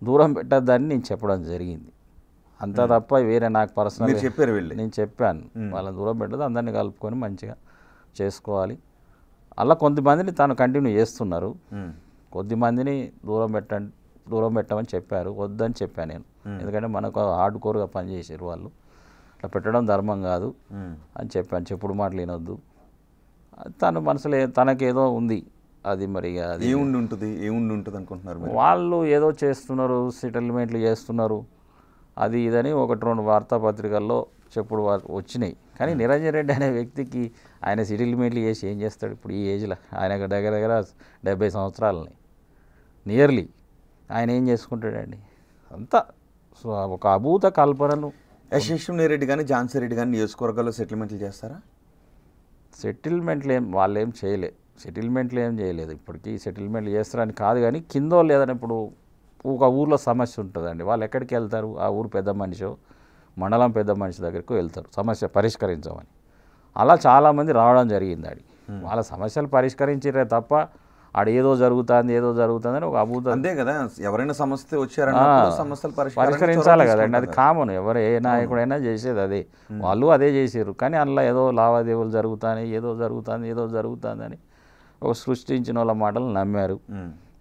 దూరం పెట్టద్దని నేను చెప్పడం జరిగింది. అంతా తప్ప వేరే నాకు పర్సనల్ చెప్పారు, నేను చెప్పాను వాళ్ళని దూరం పెట్టదు, అందరినీ కలుపుకొని మంచిగా చేసుకోవాలి. అలా కొంతమందిని తాను కంటిన్యూ చేస్తున్నారు, కొద్దిమందిని దూరం పెట్టమని చెప్పారు. వద్దని చెప్పాను నేను, ఎందుకంటే మనకు హార్డ్ కోర్గా పనిచేసారు వాళ్ళు. అట్లా పెట్టడం ధర్మం కాదు అని చెప్పాను. చెప్పుడు మాటలు వినొద్దు. తన మనసులో తనకేదో ఉంది, అది మరి అది ఏముండి ఉంటుంది అనుకుంటున్నారు. వాళ్ళు ఏదో చేస్తున్నారు, సెటిల్మెంట్లు చేస్తున్నారు, అది ఇదని 1-2 వార్తాపత్రికల్లో చెప్పుడు వచ్చినాయి. కానీ నిరంజన్ రెడ్డి అనే వ్యక్తికి ఆయన సెటిల్మెంట్లు చేసి ఏం చేస్తాడు? ఇప్పుడు ఈ ఏజ్లో ఆయన దగ్గర 70 సంవత్సరాలని నియర్లీ ఆయన ఏం చేసుకుంటాడండి? అంతా ఒక అభూత కల్పనలు. యశస్విని రెడ్డి కానీ ఝాన్సీ రెడ్డి కానీ నియోజకవర్గాల్లో సెటిల్మెంట్లు చేస్తారా? సెటిల్మెంట్లు వాళ్ళు ఏం చేయలేదు. ఇప్పటికీ సెటిల్మెంట్లు చేస్తారని కాదు, కానీ కిందో లేదని ఇప్పుడు ఒక ఊర్లో సమస్య ఉంటుందండి, వాళ్ళు ఎక్కడికి వెళ్తారు? ఆ ఊరు పెద్ద మనిషో మండలం పెద్ద మనిషి దగ్గరికి వెళ్తారు సమస్య పరిష్కరించమని. అలా చాలామంది రావడం జరిగింది. వాళ్ళ సమస్యలు పరిష్కరించారే తప్ప ఏదో జరుగుతుందని ఒక అభూత అంతే కదా, ఎవరైనా సమస్య సమస్యలు పరిష్కరించాలి కదండి. అది కామన్, ఎవరు ఏ నాయకుడైనా చేసేది అదే. వాళ్ళు అదే చేసారు. కానీ అందులో ఏదో లావాదేవీలు ఏదో జరుగుతుందని ఒక సృష్టించిన వాళ్ళ మాటలు నమ్మారు.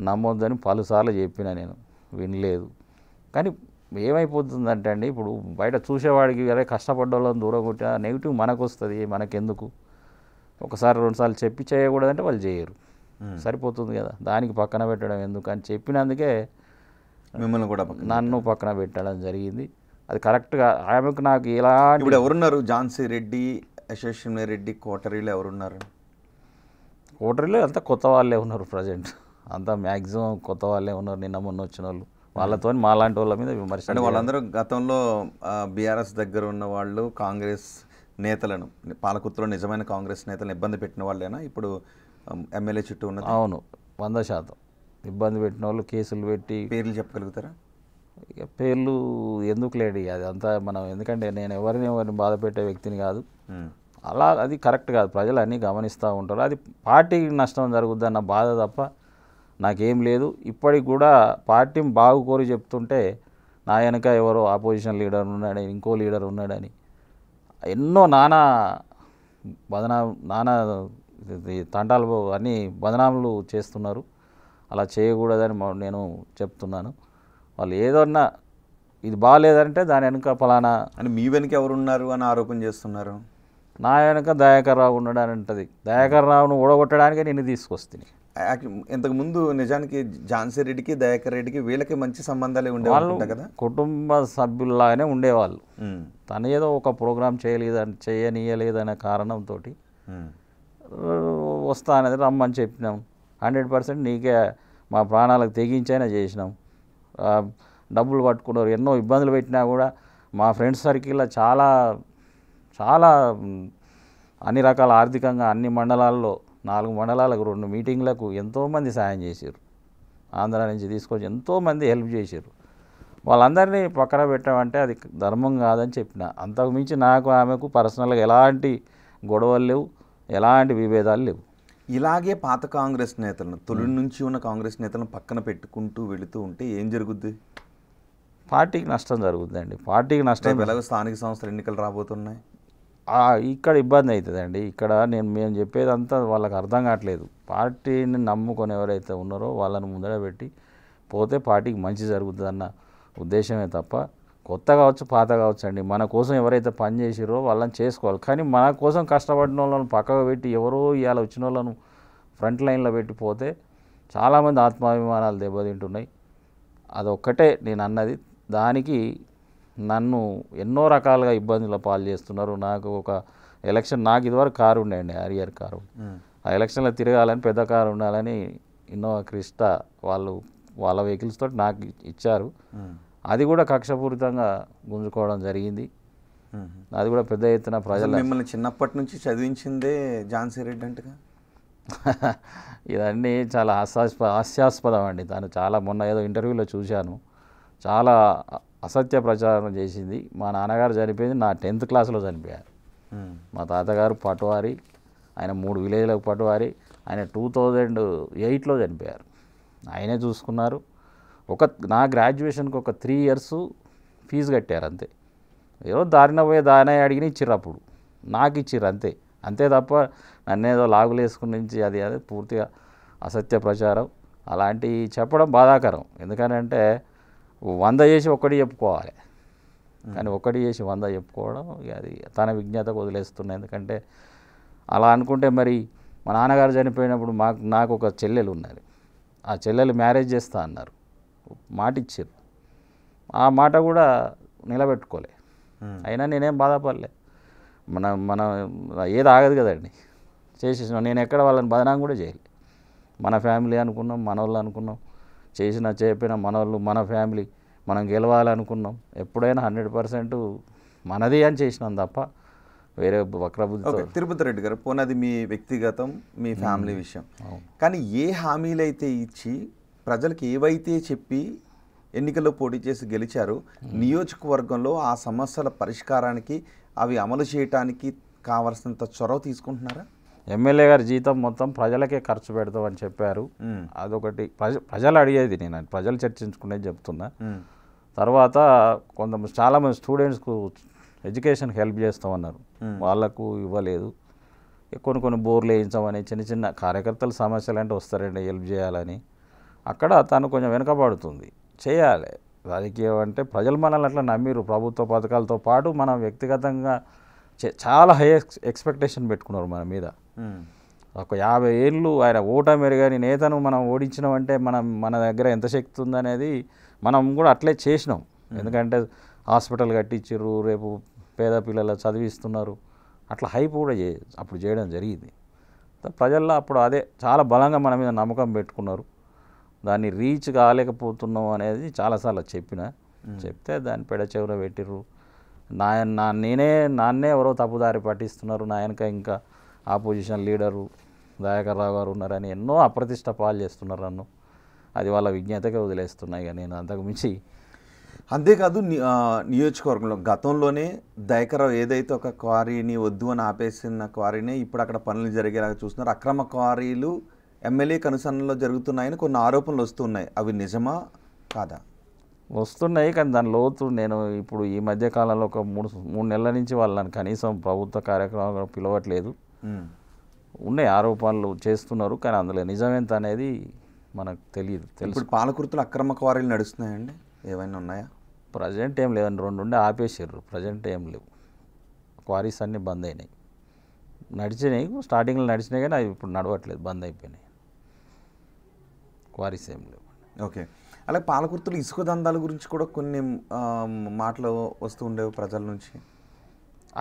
నమ్మొద్దని పలుసార్లు చెప్పిన, నేను వినలేదు. కానీ ఏమైపోతుందంటే అండి, ఇప్పుడు బయట చూసేవాడికి అదే కష్టపడ్డ వాళ్ళని దూరం కొట్టిన నెగిటివ్ మనకు వస్తుంది. మనకెందుకు, ఒకసారి 2 సార్లు చెప్పి చేయకూడదంటే వాళ్ళు చేయరు, సరిపోతుంది కదా. దానికి పక్కన పెట్టడం ఎందుకు అని చెప్పినందుకే మిమ్మల్ని కూడా నన్ను పక్కన పెట్టడం జరిగింది. అది కరెక్ట్గా ఆమెకు నాకు ఎలాంటి. ఇప్పుడు ఎవరున్నారు? ఝాన్సీ రెడ్డి, యశస్విని రెడ్డి, కోటరీలో ఎవరున్నారు? కోటరీలో అంతా కొత్త వాళ్ళే ఉన్నారు ప్రజెంట్. అంతా మ్యాక్సిమం కొత్త వాళ్ళే ఉన్నారు. నిన్న మొన్న వచ్చిన వాళ్ళు, వాళ్ళతో మాలాంటి వాళ్ళ మీద విమర్శ. అంటే వాళ్ళందరూ గతంలో బీఆర్ఎస్ దగ్గర ఉన్న వాళ్ళు, కాంగ్రెస్ నేతలను, పాలకుర్తిలో నిజమైన కాంగ్రెస్ నేతలను ఇబ్బంది పెట్టిన వాళ్ళేనా ఇప్పుడు ఎమ్మెల్యే చుట్టూ ఉన్నది? అవును, 100% ఇబ్బంది పెట్టిన వాళ్ళు, కేసులు పెట్టి. పేర్లు చెప్పగలుగుతారా? ఇక పేర్లు ఎందుకు లేడు, అది అంతా మనం, ఎందుకంటే నేను ఎవరిని బాధ పెట్టే వ్యక్తిని కాదు. అలా అది కరెక్ట్ కాదు. ప్రజలు అన్నీ గమనిస్తూ ఉంటారు. అది పార్టీకి నష్టం జరుగుద్దన్న బాధ తప్ప నాకేం లేదు. ఇప్పటికి కూడా పార్టీని బాగుకోరి చెప్తుంటే నా వెనక ఎవరో ఆపోజిషన్ లీడర్ ఉన్నాడని, ఇంకో లీడర్ ఉన్నాడని ఎన్నో నానా తంటాలు అన్నీ బదనాములు చేస్తున్నారు. అలా చేయకూడదని నేను చెప్తున్నాను. వాళ్ళు ఏదన్నా ఇది బాగాలేదంటే దాని వెనుక ఫలానా అని, మీ వెనుక ఎవరున్నారు అని ఆరోపణ చేస్తున్నారు. నా వెనుక దయాకర్ రావు ఉన్నాడని ఉంటుంది. దయాకర్ రావును ఓడగొట్టడానికి నేను తీసుకొస్తుంది. ఇంతకుముందు నిజానికి ఝాన్సీ రెడ్డికి, దయాకర్ రెడ్డికి వీళ్ళకి మంచి సంబంధాలే ఉండేవాళ్ళు కదా, కుటుంబ సభ్యుల్లాగానే ఉండేవాళ్ళు. తను ఏదో ఒక ప్రోగ్రాం చేయనీయలేదనే కారణంతో వస్తా అనేది రమ్మని చెప్పినాం. 100% నీకే మా ప్రాణాలకు తెగించైనా చేసినాం. డబ్బులు పట్టుకున్నారు, ఎన్నో ఇబ్బందులు పెట్టినా కూడా మా ఫ్రెండ్స్ సర్కిల్లో చాలా అన్ని రకాల ఆర్థికంగా అన్ని మండలాల్లో 4 మండలాలకు 2 మీటింగ్లకు ఎంతోమంది సాయం చేశారు. ఆంధ్ర నుంచి తీసుకొచ్చి ఎంతోమంది హెల్ప్ చేశారు. వాళ్ళందరినీ పక్కన పెట్టామంటే అది ధర్మం కాదని చెప్పిన. అంతకుమించి నాకు ఆమెకు పర్సనల్గా ఎలాంటి గొడవలు లేవు, ఎలాంటి విభేదాలు లేవు. ఇలాగే పాత కాంగ్రెస్ నేతలను, తొలి నుంచి ఉన్న కాంగ్రెస్ నేతలను పక్కన పెట్టుకుంటూ వెళుతూ ఉంటే ఏం జరుగుద్ది? పార్టీకి నష్టం జరుగుతుందండి. పార్టీకి నష్టం. ఎలాగో స్థానిక సంస్థల ఎన్నికలు రాబోతున్నాయి, ఇక్కడ ఇబ్బంది అవుతుందండి. ఇక్కడ మేము చెప్పేదంతా వాళ్ళకి అర్థం కావట్లేదు. పార్టీని నమ్ముకొని ఎవరైతే ఉన్నారో వాళ్ళని ముందర పెట్టి పోతే పార్టీకి మంచి జరుగుతుందన్న ఉద్దేశమే తప్ప, కొత్త కావచ్చు పాత కావచ్చు అండి, మన కోసం ఎవరైతే పని చేసిరో వాళ్ళని చేసుకోవాలి. కానీ మన కోసం కష్టపడిన వాళ్ళని పక్కకు పెట్టి ఎవరో ఇవాళ వచ్చిన వాళ్ళను ఫ్రంట్ లైన్లో పెట్టిపోతే చాలామంది ఆత్మాభిమానాలు దెబ్బతింటున్నాయి. అదొక్కటే నేను అన్నది. దానికి నన్ను ఎన్నో రకాలుగా ఇబ్బందుల పాలు చేస్తున్నారు. నాకు ఒక ఎలక్షన్, నాకు ఇదివరకు కారు ఉండేయండి, హరియర్ కారు. ఆ ఎలక్షన్లో తిరగాలని పెద్ద కారు ఉండాలని ఇన్నోవా క్రిస్టా వాళ్ళ వెహికల్స్ తోటి నాకు ఇచ్చారు. అది కూడా కక్షపూరితంగా గుంజుకోవడం జరిగింది. అది కూడా పెద్ద ఎత్తున ప్రజలు. మిమ్మల్ని చిన్నప్పటి నుంచి చదివించిందే ఝాన్సీ రెడ్డి అంటగా. ఇదన్నీ చాలా హాస్యాస్పదం అండి. తను చాలా, మొన్న ఏదో ఇంటర్వ్యూలో చూశాను, చాలా అసత్య ప్రచారం చేసింది. మా నాన్నగారు చనిపోయింది నా 10th క్లాస్లో చనిపోయారు. మా తాతగారు పటువారి, ఆయన 3 విలేజ్లకు పటువారి. ఆయన 2008లో చనిపోయారు. ఆయనే చూసుకున్నారు. నా గ్రాడ్యుయేషన్కి ఒక 3 years ఫీజు కట్టారు అంతే. ఏదో దారిన పోయే దానే అడిగిన ఇచ్చిర్రు, అప్పుడు నాకు ఇచ్చిర్రు అంతే తప్ప నన్నేదో లాగులేసుకుని నుంచి అది పూర్తిగా అసత్య ప్రచారం. అలాంటివి చెప్పడం బాధాకరం. ఎందుకనంటే 100 చేసి 1 చెప్పుకోవాలి, కానీ 1 చేసి 100 చెప్పుకోవడం అది తన విజ్ఞతకు వదిలేస్తున్నాయి. ఎందుకంటే అలా అనుకుంటే మరి మా నాన్నగారు చనిపోయినప్పుడు నాకు ఒక చెల్లెలు ఉన్నది. ఆ చెల్లెలు మ్యారేజ్ చేస్తా అన్నారు, మాట ఇచ్చారు. ఆ మాట కూడా నిలబెట్టుకోలే. అయినా నేనేం బాధపడలే. మన ఏది ఆగదు కదండి, చేసేసినాం. నేను ఎక్కడ వాళ్ళని బదనాం కూడా చేయలే. మన ఫ్యామిలీ అనుకున్నాం, మనోళ్ళు అనుకున్నాం, చెప్పిన మనోళ్ళు, మన ఫ్యామిలీ, మనం గెలవాలనుకున్నాం. ఎప్పుడైనా 100% మనది అని చేసినాం తప్ప వేరే వక్రబుద్ధితో. తిరుపతి రెడ్డి గారు, పోనది మీ వ్యక్తిగతం, మీ ఫ్యామిలీ విషయం. కానీ ఏ హామీలు అయితే ఇచ్చి ప్రజలకు ఏవైతే చెప్పి ఎన్నికల్లో పోటీ చేసి గెలిచారో, నియోజకవర్గంలో ఆ సమస్యల పరిష్కారానికి, అవి అమలు చేయటానికి కావాల్సినంత చొరవ తీసుకుంటున్నారా? ఎమ్మెల్యే గారి జీతం మొత్తం ప్రజలకే ఖర్చు పెడతామని చెప్పారు. అదొకటి ప్రజలు అడిగేది, నేను ప్రజలు చర్చించుకునేది చెప్తున్నా. తర్వాత చాలామంది స్టూడెంట్స్కు ఎడ్యుకేషన్కి హెల్ప్ చేస్తామన్నారు, వాళ్ళకు ఇవ్వలేదు. కొన్ని బోర్లు వేయించామని చిన్న చిన్న కార్యకర్తల సమస్యలు అంటే వస్తారండి హెల్ప్ చేయాలని, అక్కడ తను కొంచెం వెనుకబడుతుంది. చేయాలి రాజకీయం అంటే, ప్రజలు మనల్ని అట్లా నమ్మిరు. ప్రభుత్వ పథకాలతో పాటు మనం వ్యక్తిగతంగా చాలా హై ఎక్స్పెక్టేషన్ పెట్టుకున్నారు మన మీద. ఒక 50 ఏళ్ళు ఆయన ఓటమెరుగని నేతను మనం ఓడించినామంటే మన దగ్గర ఎంత శక్తి ఉందనేది మనం కూడా అట్లే చేసినాం. ఎందుకంటే హాస్పిటల్ కట్టించారు, రేపు పేద పిల్లలు చదివిస్తున్నారు, అట్లా హైప్ కూడా అప్పుడు చేయడం జరిగింది. ప్రజల్లో అప్పుడు అదే చాలా బలంగా మన మీద నమ్మకం పెట్టుకున్నారు. దాన్ని రీచ్ కాలేకపోతున్నాం అనేది చాలాసార్లు చెప్తే దాన్ని పెడ చెవున పెట్టిర్రు. నాన్నే ఎవరో తప్పుదారి పట్టిస్తున్నారు, నా వెనక ఇంకా ఆపోజిషన్ లీడరు దయాకర్ రావు గారు ఉన్నారని ఎన్నో అప్రతిష్ట పాలు చేస్తున్నారు నన్ను. అది వాళ్ళ విజ్ఞతకే వదిలేస్తున్నాయి. ఇక నేను అంతకు మించి. అంతేకాదు నియోజకవర్గంలో గతంలోనే దయాకర్రావు ఏదైతే ఒక క్వారీని వద్దు అని ఆపేసిన క్వారీనే ఇప్పుడు అక్కడ పనులు జరిగేలాగా చూస్తున్నారు. అక్రమ క్వారీలు ఎమ్మెల్యే కనుసన్నలో జరుగుతున్నాయని కొన్ని ఆరోపణలు వస్తున్నాయి. అవి నిజమా కాదా? వస్తున్నాయి, కానీ దాని లోతు నేను ఇప్పుడు ఈ మధ్య కాలంలో ఒక మూడు నెలల నుంచి వాళ్ళని కనీసం ప్రభుత్వ కార్యక్రమాలు పిలవట్లేదు. ఉన్నాయి ఆరోపణలు చేస్తున్నారు, కానీ అందులో నిజమేంత అనేది మనకు తెలియదు. ఇప్పుడు పాలకుర్తిలో అక్రమ క్వారీలు నడుస్తున్నాయండి, ఏమైనా ఉన్నాయా? ప్రజెంట్ ఏం లేదండి, 2 ఉండే ఆపేసారు. ప్రజెంట్ ఏం లేవు, క్వారీస్ అన్నీ బంద్ అయినాయి. నడిచినాయి, స్టార్టింగ్లో నడిచినాయి, కానీ అవి ఇప్పుడు నడవట్లేదు, బంద్ అయిపోయినాయి. క్వారీస్ ఏం లేవు. ఓకే. అలాగే పాలకుర్తిలో ఇసుక దందాల గురించి కూడా కొన్ని మాటలు వస్తూ ఉండేవి ప్రజల నుంచి.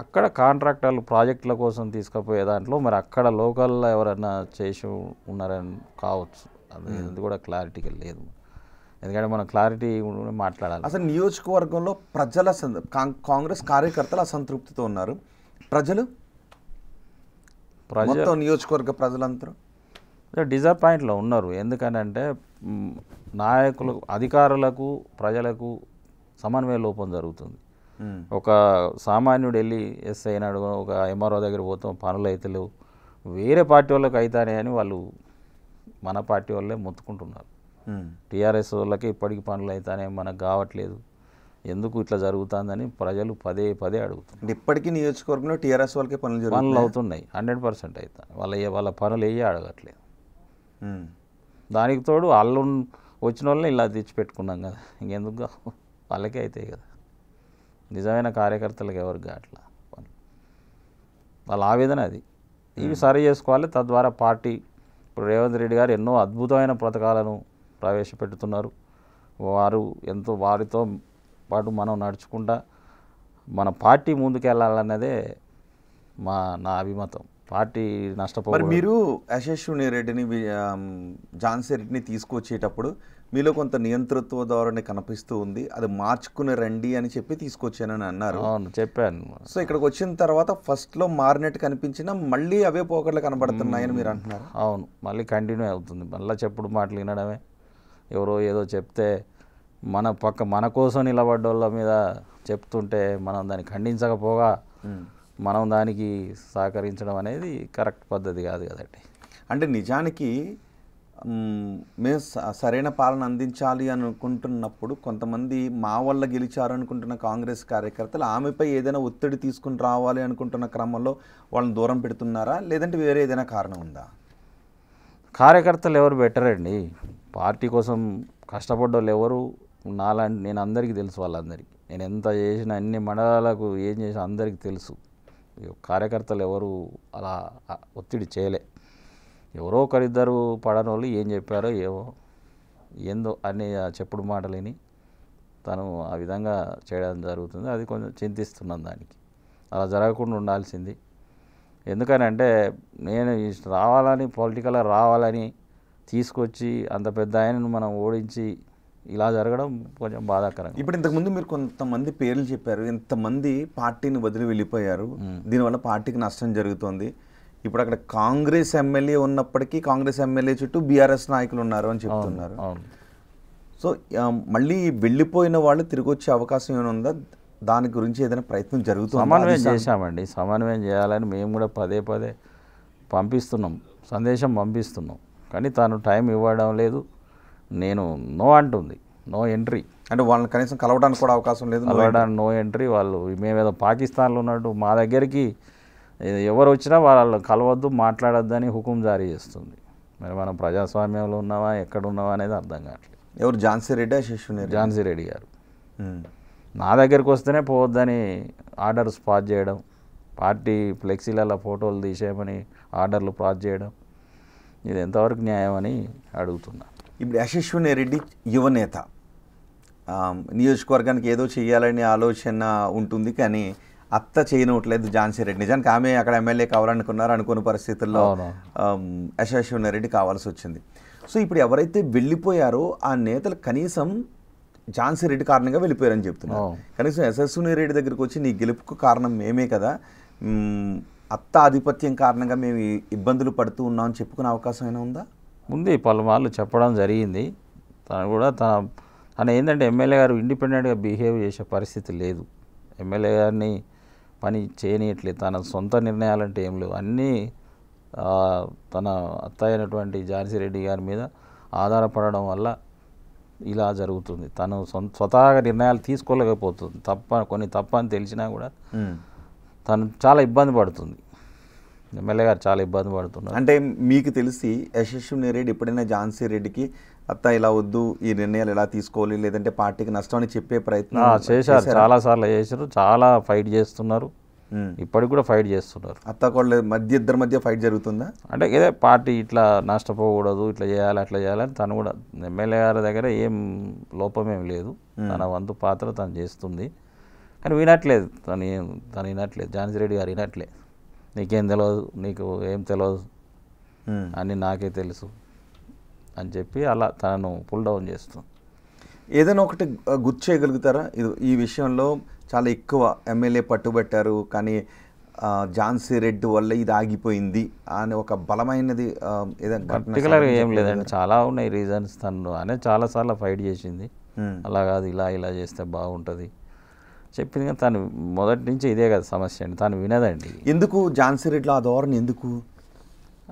అక్కడ కాంట్రాక్టర్లు ప్రాజెక్టుల కోసం తీసుకుపోయే దాంట్లో మరి అక్కడ లోకల్లో ఎవరైనా చేసి ఉన్నారని కావచ్చు, అది కూడా క్లారిటీగా లేదు. ఎందుకంటే మనం క్లారిటీ మాట్లాడాలి. అసలు నియోజకవర్గంలో ప్రజల కాంగ్రెస్ కార్యకర్తలు అసంతృప్తితో ఉన్నారు. ప్రజలు నియోజకవర్గ ప్రజలందరూ డిసప్పాయింట్లో ఉన్నారు. ఎందుకనంటే నాయకులు, అధికారులకు, ప్రజలకు సమన్వయ లోపం జరుగుతుంది. ఒక సామాన్యుడు వెళ్ళి ఎస్ఐ అయినాడు, ఒక ఎంఆర్ఓ దగ్గర పోతాం, పనులు అయితే లేవు, వేరే పార్టీ వాళ్ళకి అవుతానే అని వాళ్ళు మన పార్టీ వాళ్ళే మొత్తుకుంటున్నారు. టీఆర్ఎస్ వాళ్ళకి ఇప్పటికీ పనులు అవుతానే, మనకు కావట్లేదు, ఎందుకు ఇట్లా జరుగుతుందని ప్రజలు పదే అడుగుతున్నారు. ఇప్పటికీ నియోజకవర్గంలో టీఆర్ఎస్ వాళ్ళకి పనులు అవుతున్నాయి, 100% అవుతాయి. వాళ్ళ పనులు అడగట్లేదు. దానికి తోడు వాళ్ళు వచ్చిన వాళ్ళని ఇలా తెచ్చిపెట్టుకున్నాం కదా, ఇంకెందుకు వాళ్ళకే అవుతాయి కదా. నిజమైన కార్యకర్తలకు ఎవరికి అట్లా వాళ్ళ ఆవేదన అది. ఇవి సరి చేసుకోవాలి. తద్వారా పార్టీ, ఇప్పుడు రేవంత్ రెడ్డి గారు ఎన్నో అద్భుతమైన పథకాలను ప్రవేశపెడుతున్నారు. వారితో పాటు మనం నడుచుకుంటా మన పార్టీ ముందుకెళ్ళాలన్నదే నా అభిమతం. పార్టీ నష్టపోయి మీరు యశస్విని రెడ్డిని, ఝాన్సీ రెడ్డిని తీసుకొచ్చేటప్పుడు మీలో కొంత నియంతృత్వ ధోరణి కనిపిస్తూ ఉంది, అది మార్చుకుని రండి అని చెప్పి తీసుకొచ్చానని అన్నారు. అవును, చెప్పాను. సో ఇక్కడికి వచ్చిన తర్వాత ఫస్ట్లో మారినట్టు కనిపించినా మళ్ళీ అవే పోకట్లు కనబడుతున్నాయని మీరు అంటున్నారు. అవును, మళ్ళీ కంటిన్యూ అవుతుంది. మళ్ళీ చెప్పుడు మాటలు వినడమే, ఎవరో ఏదో చెప్తే మన కోసం నిలబడ్డ వాళ్ళ మీద చెప్తుంటే మనం దాన్ని ఖండించకపోగా మనం దానికి సహకరించడం అనేది కరెక్ట్ పద్ధతి కాదు కదండి. అంటే నిజానికి మేము సరైన పాలన అందించాలి అనుకుంటున్నప్పుడు కొంతమంది మా వల్ల గెలిచారు అనుకుంటున్న కాంగ్రెస్ కార్యకర్తలు ఆమెపై ఏదైనా ఒత్తిడి తీసుకుని రావాలి అనుకుంటున్న క్రమంలో వాళ్ళని దూరం పెడుతున్నారా, లేదంటే వేరే ఏదైనా కారణం ఉందా? కార్యకర్తలు ఎవరు బెటరండి, పార్టీ కోసం కష్టపడ్డోళ్ళు ఎవరు నేను అందరికీ తెలుసు. వాళ్ళందరికీ నేను ఎంత చేసిన, అన్ని మండలాలకు ఏం చేసినా అందరికీ తెలుసు. కార్యకర్తలు ఎవరు అలా ఒత్తిడి చేయలే. ఎవరో ఒకరిద్దరు పడనోళ్ళు ఏం చెప్పారో ఏందో అని చెప్పుడు మాటలు విని తను ఆ విధంగా చేయడం జరుగుతుంది. అది కొంచెం చింతిస్తున్నాను. దానికి అలా జరగకుండా ఉండాల్సింది. ఎందుకనంటే నేను రావాలని, పొలిటికల్గా రావాలని తీసుకొచ్చి అంత పెద్ద ఆయనను మనం ఓడించి ఇలా జరగడం కొంచెం బాధాకరం. ఇప్పుడు ఇంతకుముందు మీరు కొంతమంది పేర్లు చెప్పారు, ఇంతమంది పార్టీని వదిలి వెళ్ళిపోయారు, దీనివల్ల పార్టీకి నష్టం జరుగుతుంది. ఇప్పుడు అక్కడ కాంగ్రెస్ ఎమ్మెల్యే ఉన్నప్పటికీ కాంగ్రెస్ ఎమ్మెల్యే చుట్టూ బీఆర్ఎస్ నాయకులు ఉన్నారు అని చెప్తున్నారు. సో మళ్ళీ వెళ్ళిపోయిన వాళ్ళు తిరిగి వచ్చే అవకాశం ఏమైనా ఉందా? దాని గురించి ఏదైనా ప్రయత్నం జరుగుతుంది? సమన్వయం చేశామండి, సమన్వయం చేయాలని మేము కూడా పదే పంపిస్తున్నాం, సందేశం పంపిస్తున్నాం, కానీ తను టైం ఇవ్వడం లేదు. నేను నో అంటుంది, నో ఎంట్రీ. అంటే వాళ్ళని కనీసం కలవడానికి కూడా అవకాశం లేదు. కలవడానికి నో ఎంట్రీ. వాళ్ళు మేమేదో పాకిస్తాన్లో ఉన్నట్టు మా దగ్గరికి ఎవరు వచ్చినా వాళ్ళు కలవద్దు, మాట్లాడొద్దు అని హుకుం జారీ చేస్తుంది. మరి మనం ప్రజాస్వామ్యంలో ఉన్నావా ఎక్కడ ఉన్నావా అనేది అర్థం కావట్లేదు. ఎవరు? ఝాన్సీ రెడ్డి, శిశుని ఝాన్సీ రెడ్డి గారు నా దగ్గరికి వస్తేనే పోవద్దని ఆర్డర్స్ పాస్ చేయడం, పార్టీ ఫ్లెక్సీలలో ఫోటోలు తీసేయమని ఆర్డర్లు పాస్ చేయడం, ఇది ఎంతవరకు న్యాయం అని అడుగుతున్నా. ఇప్పుడు యశస్విని రెడ్డి యువనేత, నియోజకవర్గానికి ఏదో చేయాలనే ఆలోచన ఉంటుంది, కానీ అత్త చేయనట్లేదు ఝాన్సీ రెడ్డి. నిజానికి ఆమె అక్కడ ఎమ్మెల్యే కావాలనుకున్నారు, అనుకున్న పరిస్థితుల్లో యశస్విని రెడ్డి కావాల్సి వచ్చింది. సో ఇప్పుడు ఎవరైతే వెళ్ళిపోయారో ఆ నేతలు కనీసం ఝాన్సీ రెడ్డి కారణంగా వెళ్ళిపోయారని చెప్తున్నారు. కనీసం యశస్విని రెడ్డి దగ్గరికి వచ్చి నీ గెలుపుకు కారణం మేమే కదా, అత్త ఆధిపత్యం కారణంగా మేము ఇబ్బందులు పడుతూ ఉన్నామని చెప్పుకునే అవకాశం అయినా ఉందా? ఉంది, పలుమార్లు చెప్పడం జరిగింది. తను కూడా తన ఏంటంటే ఎమ్మెల్యే గారు ఇండిపెండెంట్గా బిహేవ్ చేసే పరిస్థితి లేదు. ఎమ్మెల్యే గారిని పని చేయనీయట్లేదు. తన సొంత నిర్ణయాలంటే ఏం లేవు, అన్నీ తన అత్త అయినటువంటి ఝాన్సీ రెడ్డి గారి మీద ఆధారపడడం వల్ల ఇలా జరుగుతుంది. తను స్వతహాగా నిర్ణయాలు తీసుకోలేకపోతుంది. కొన్ని తప్ప అని తెలిసినా కూడా తను చాలా ఇబ్బంది పడుతుంది. ఎమ్మెల్యే గారు చాలా ఇబ్బంది పడుతున్నారు. అంటే మీకు తెలిసి యశస్విని రెడ్డి ఎప్పుడైనా ఝాన్సీ రెడ్డికి అత్త ఇలా వద్దు, ఈ నిర్ణయాలు ఎలా తీసుకోవాలి, లేదంటే పార్టీకి నష్టం అని చెప్పే ప్రయత్నం చేశారు, చాలాసార్లు చేశారు, చాలా ఫైట్ చేస్తున్నారు, ఇప్పటికి కూడా ఫైట్ చేస్తున్నారు. అత్త కోళ్ళ మధ్య, ఇద్దరి మధ్య ఫైట్ జరుగుతుందా? అంటే ఇదే పార్టీ ఇట్లా నష్టపోకూడదు, ఇట్లా చేయాలి, అట్లా చేయాలని తను కూడా ఎమ్మెల్యే గారి దగ్గర ఏం లోపమేం లేదు, తన వంతు పాత్ర తను చేస్తుంది. కానీ వినట్లేదు, తను వినట్లేదు, ఝాన్సీ రెడ్డి గారు వినట్లేదు. నీకేం తెలియదు, నీకు ఏం తెలియదు అని నాకే తెలుసు అని చెప్పి అలా తనను పుల్ డౌన్ చేస్తుంది. ఏదైనా ఒకటి గుర్తు చేయగలుగుతారా? ఈ విషయంలో చాలా ఎక్కువ ఎమ్మెల్యే పట్టుబట్టారు, కానీ ఝాన్సీ రెడ్డి వల్ల ఇది ఆగిపోయింది అని ఒక బలమైనది పర్టికులర్గా ఏం లేదండి, చాలా ఉన్నాయి రీజన్స్. తను అనేది చాలాసార్లు ఫైట్ చేసింది, అలా కాదు ఇలా చేస్తే బాగుంటుంది చెప్పింది, కానీ తను మొదటి నుంచి ఇదే కదా సమస్య అండి, తను వినదండి. ఎందుకు ఝాన్సీ రెడ్డిలో ఆ ధోరణి ఎందుకు?